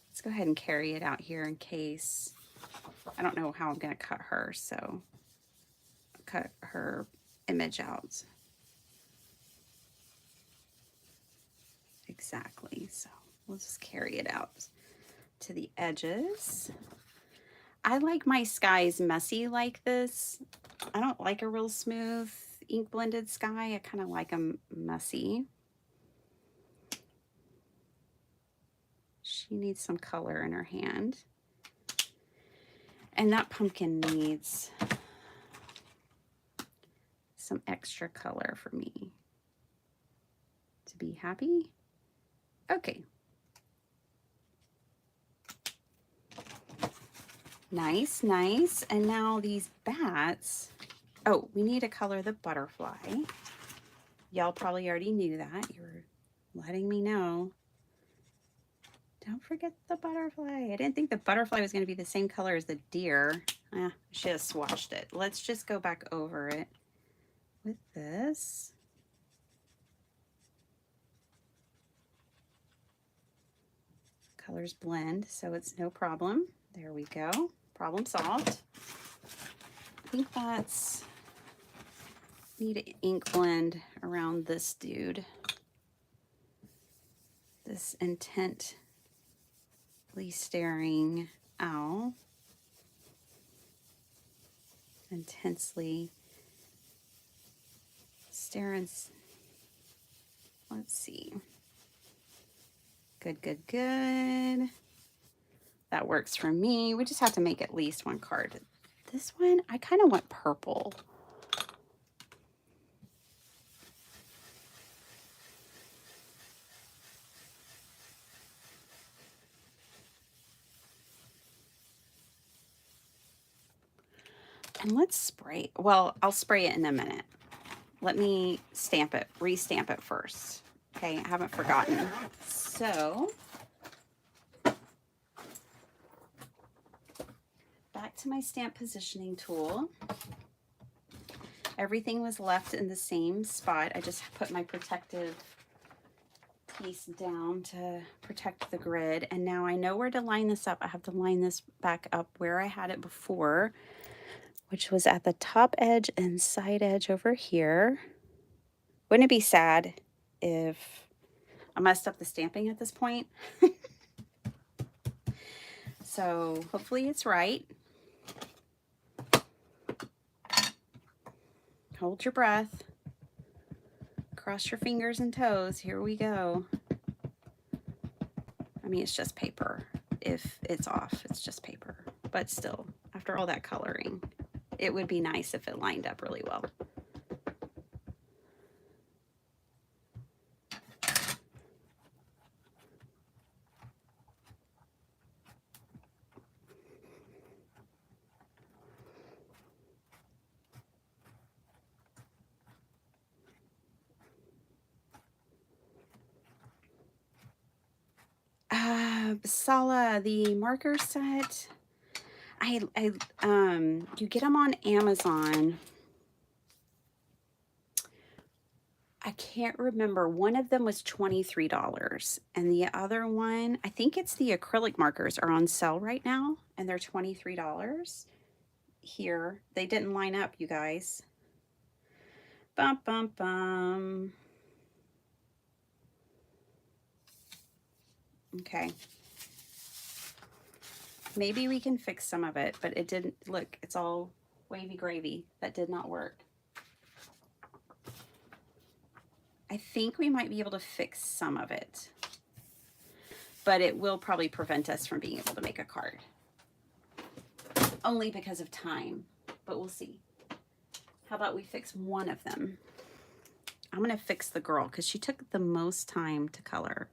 A: Let's go ahead and carry it out here in case. I don't know how I'm going to cut her, so I'll cut her image out. Exactly, so we'll just carry it out to the edges. I like my skies messy like this. I don't like a real smooth ink blended sky. I kind of like them messy. She needs some color in her hand. And that pumpkin needs some extra color for me to be happy. Okay. Nice, nice. And now these bats. Oh, we need to color the butterfly. Y'all probably already knew that. You were letting me know. Don't forget the butterfly. I didn't think the butterfly was going to be the same color as the deer. I should have swatched it. Let's just go back over it with this. Colors blend, so it's no problem. There we go. Problem solved. I think that's, need an ink blend around this dude. This intently staring owl. Intensely staring. Let's see. Good, good, good. That works for me. We just have to make at least one card. This one, I kind of want purple. And let's spray. Well, I'll spray it in a minute. Let me stamp it, re-stamp it first. Okay, I haven't forgotten. So, back to my stamp positioning tool. Everything was left in the same spot. I just put my protective piece down to protect the grid. And now I know where to line this up. I have to line this back up where I had it before, which was at the top edge and side edge over here. Wouldn't it be sad if I messed up the stamping at this point? So hopefully it's right. Hold your breath. Cross your fingers and toes. Here we go. I mean, it's just paper. If it's off, it's just paper. But still, after all that coloring, it would be nice if it lined up really well. Basala, the marker set. You get them on Amazon. I can't remember. One of them was $23, and the other one, I think it's the acrylic markers, are on sale right now, and they're $23. Here, they didn't line up, you guys. Bum bum bum. Okay. Maybe we can fix some of it, but it didn't. Look, it's all wavy gravy. That did not work. I think we might be able to fix some of it, but it will probably prevent us from being able to make a card. Only because of time, but we'll see. How about we fix one of them? I'm going to fix the girl because she took the most time to color.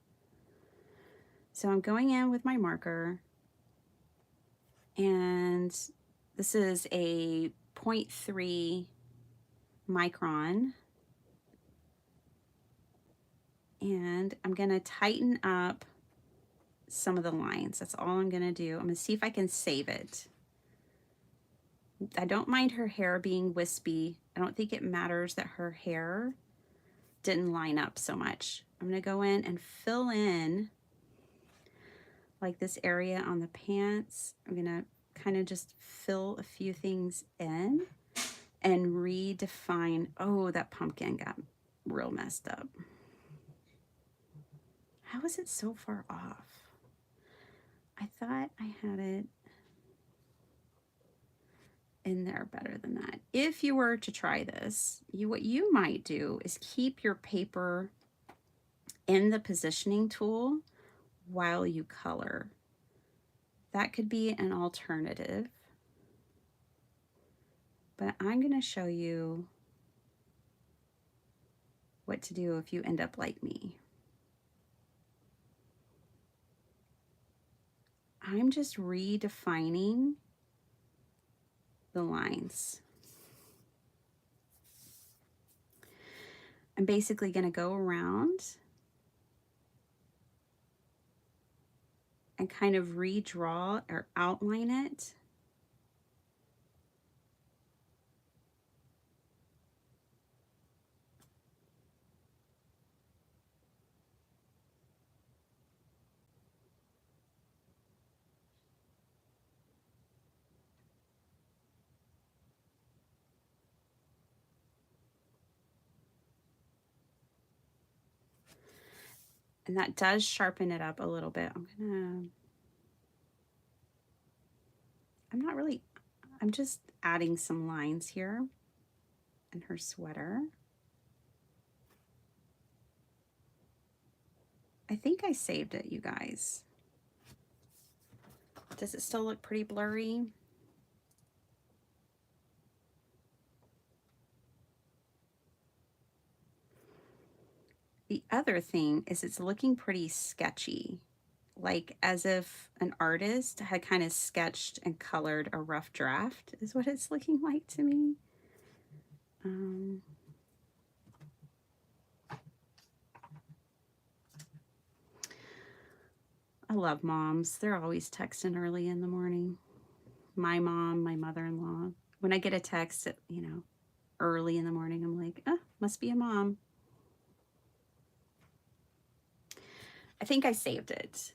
A: So I'm going in with my marker, and this is a 0.3 micron. And I'm going to tighten up some of the lines. That's all I'm going to do. I'm going to see if I can save it. I don't mind her hair being wispy. I don't think it matters that her hair didn't line up so much. I'm going to go in and fill in like this area on the pants. I'm going to kind of just fill a few things in and redefine. Oh, that pumpkin got real messed up. How is it so far off? I thought I had it in there better than that. If you were to try this, what you might do is keep your paper in the positioning tool while you color. That could be an alternative. But I'm going to show you what to do if you end up like me. I'm just redefining the lines. I'm basically going to go around and kind of redraw or outline it. And that does sharpen it up a little bit. I'm just adding some lines here in her sweater. I think I saved it, you guys. Does it still look pretty blurry? The other thing is it's looking pretty sketchy. like as if an artist had kind of sketched and colored a rough draft, is what it's looking like to me. I love moms. They're always texting early in the morning. My mom, my mother-in-law. When I get a text at, early in the morning, I'm like, oh, must be a mom. I think I saved it.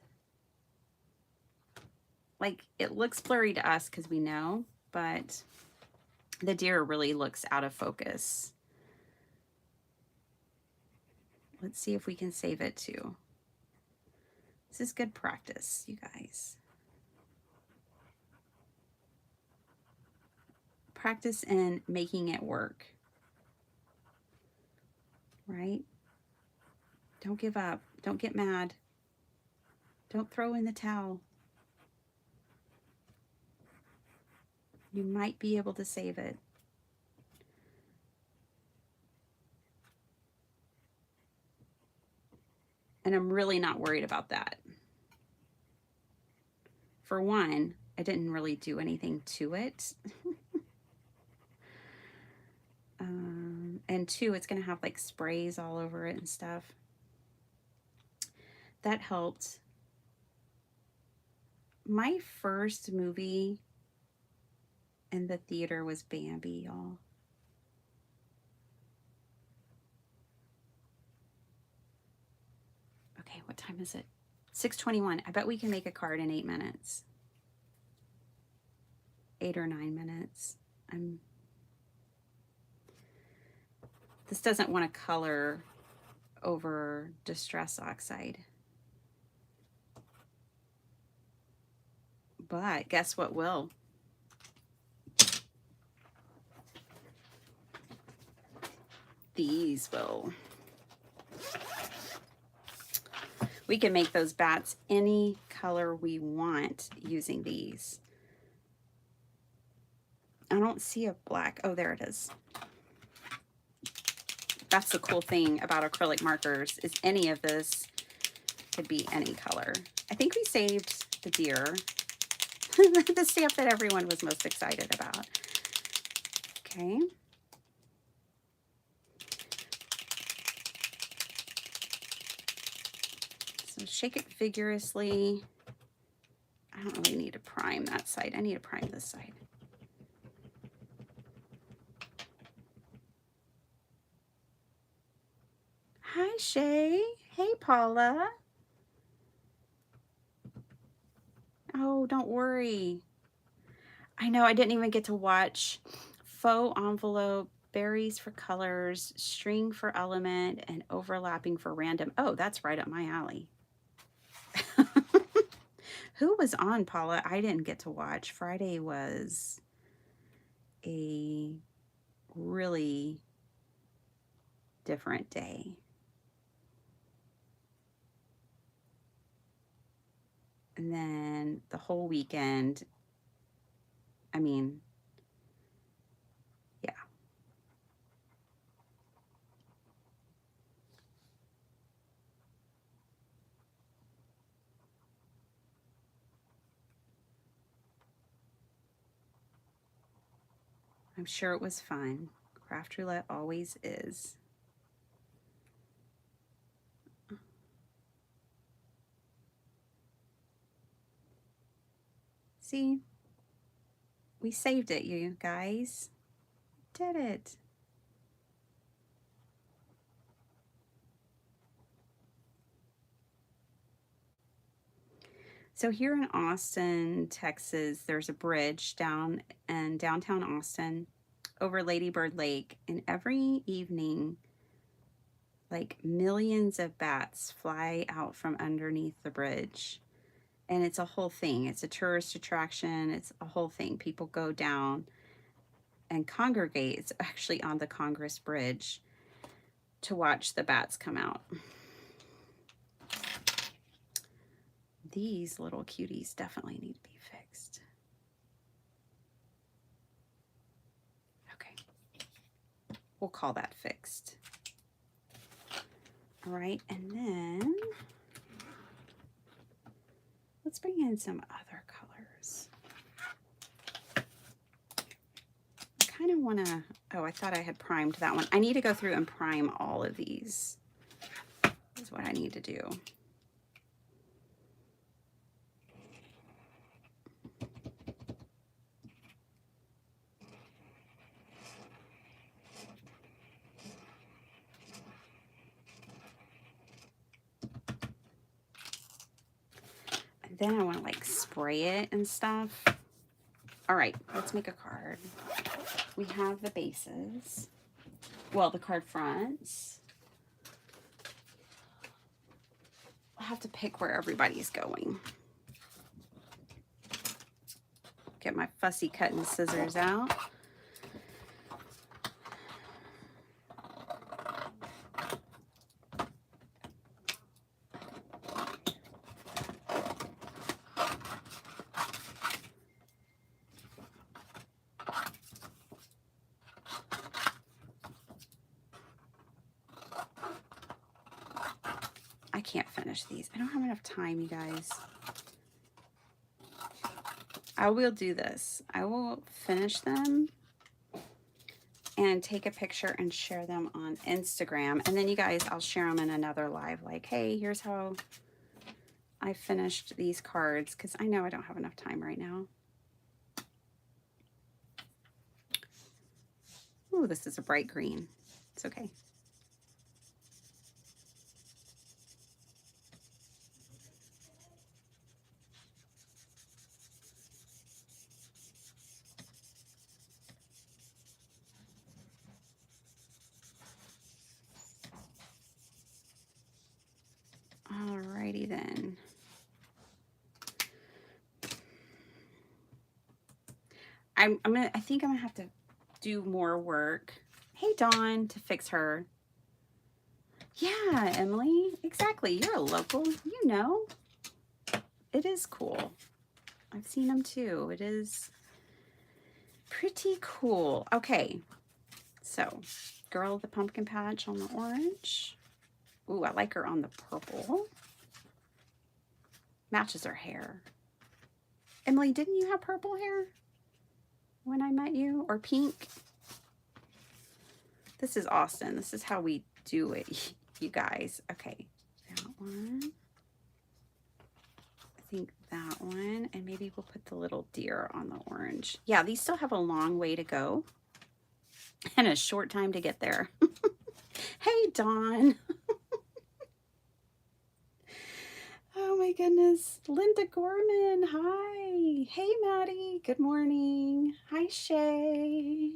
A: Like, it looks blurry to us because we know, but the deer really looks out of focus. Let's see if we can save it too. This is good practice, you guys. Practice in making it work, right? Don't give up. Don't get mad. Don't throw in the towel. You might be able to save it. And I'm really not worried about that. For one, I didn't really do anything to it. And two, it's going to have like sprays all over it and stuff. That helped. My first movie in the theater was Bambi, y'all. Okay, what time is it? 6:21. I bet we can make a card in 8 minutes. 8 or 9 minutes. This doesn't want to color over Distress Oxide. But guess what will? These will. We can make those bats any color we want using these. I don't see a black. Oh, there it is. That's the cool thing about acrylic markers, is any of this could be any color. I think we saved the deer, the stamp that everyone was most excited about. Okay. So shake it vigorously. I don't really need to prime that side. I need to prime this side. Hi, Shay. Hey, Paula. Oh, don't worry. I know I didn't even get to watch Faux Envelope, Berries for Colors, String for Element, and Overlapping for Random. Oh, that's right up my alley. Who was on, Paula? I didn't get to watch. Friday was a really different day. And then the whole weekend, I mean, yeah. I'm sure it was fun. Craft Roulette always is. See? We saved it, you guys. Did it. So here in Austin, Texas, there's a bridge down in downtown Austin over Lady Bird Lake, and every evening, like millions of bats fly out from underneath the bridge. And it's a whole thing. It's a tourist attraction. It's a whole thing. People go down and congregate. It's actually on the Congress Bridge to watch the bats come out. These little cuties definitely need to be fixed. Okay. We'll call that fixed. All right, and then Let's bring in some other colors. I kind of want to, oh, I thought I had primed that one. I need to go through and prime all of these. Is what I need to do. And then I want to like spray it and stuff. All right, let's make a card. We have the bases. Well, the card fronts. I'll have to pick where everybody's going. Get my fussy cutting scissors out. I can't finish these. I don't have enough time, you guys. I will do this. I will finish them and take a picture and share them on Instagram. And then you guys, I'll share them in another live. Like, hey, here's how I finished these cards. Because I know I don't have enough time right now. Ooh, this is a bright green. It's okay. Alrighty then. I think I'm gonna have to do more work. Hey Dawn, to fix her. Yeah, Emily, exactly. You're a local, you know. It is cool. I've seen them too. It is pretty cool. Okay, so girl of the pumpkin patch on the orange. Ooh, I like her on the purple. Matches her hair. Emily, didn't you have purple hair when I met you? Or pink? This is Austin. This is how we do it, you guys. Okay, that one. I think that one. And maybe we'll put the little deer on the orange. Yeah, these still have a long way to go and a short time to get there. Hey, Dawn. Oh my goodness. Linda Gorman. Hi. Hey, Maddie. Good morning. Hi, Shay.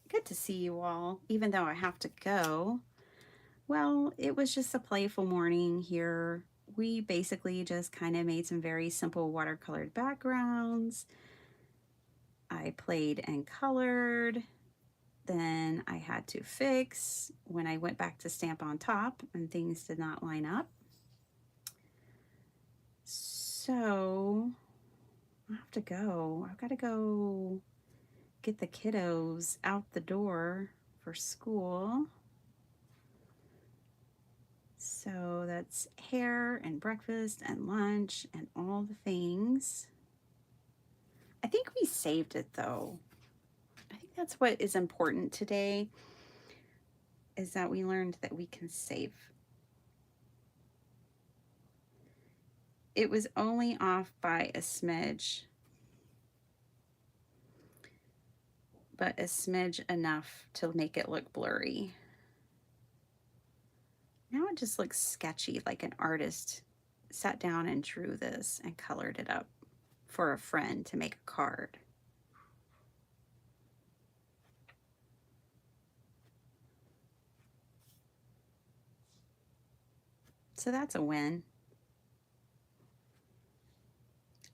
A: Good to see you all, even though I have to go. Well, it was just a playful morning here. We basically just kind of made some very simple watercolored backgrounds. I played and colored. Then I had to fix when I went back to stamp on top and things did not line up. So I have to go. I've got to go get the kiddos out the door for school. So that's hair and breakfast and lunch and all the things. I think we saved it though. I think that's what is important today, is that we learned that we can save. It was only off by a smidge, but a smidge enough to make it look blurry. Now it just looks sketchy, like an artist sat down and drew this and colored it up for a friend to make a card. So that's a win.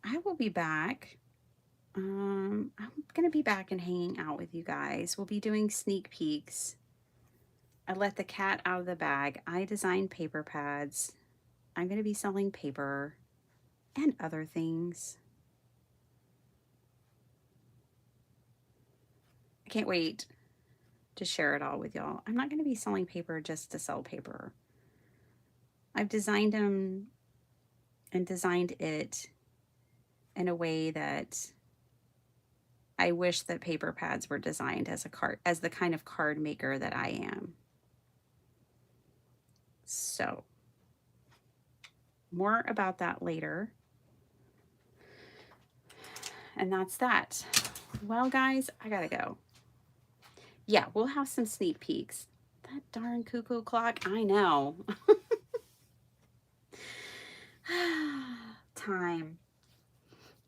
A: I will be back. I'm going to be back and hanging out with you guys. We'll be doing sneak peeks. I let the cat out of the bag. I designed paper pads. I'm going to be selling paper and other things. I can't wait to share it all with y'all. I'm not going to be selling paper just to sell paper. I've designed them and designed it in a way that I wish that paper pads were designed as as the kind of card maker that I am. So, more about that later. And that's that. Well, guys, I gotta go. Yeah, we'll have some sneak peeks. That darn cuckoo clock, I know. Time.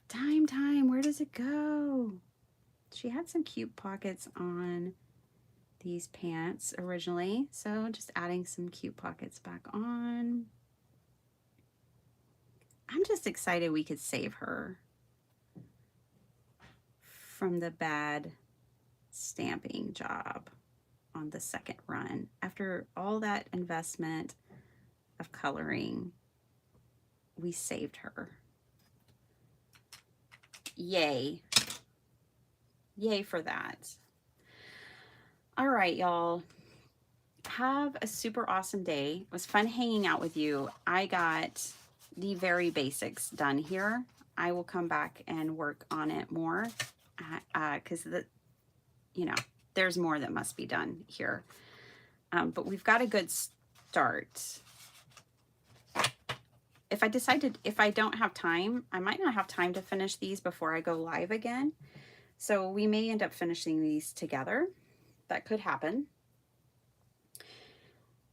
A: Time. Where does it go? She had some cute pockets on these pants originally, so just adding some cute pockets back on. I'm just excited we could save her from the bad stamping job on the second run. After all that investment of coloring, we saved her. Yay. Yay for that. All right, y'all. Have a super awesome day. It was fun hanging out with you. I got the very basics done here. I will come back and work on it more because there's more that must be done here. But we've got a good start. If I don't have time, I might not have time to finish these before I go live again. So we may end up finishing these together. That could happen.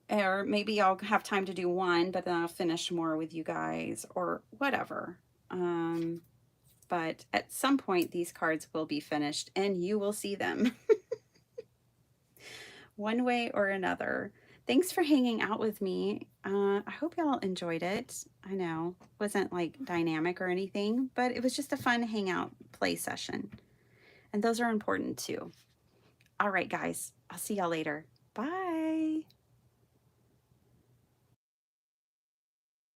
A: Or maybe I'll have time to do one, but then I'll finish more with you guys or whatever. But at some point, these cards will be finished and you will see them one way or another. Thanks for hanging out with me. I hope y'all enjoyed it. I know it wasn't like dynamic or anything, but it was just a fun hangout play session. And those are important too. All right, guys, I'll see y'all later. Bye.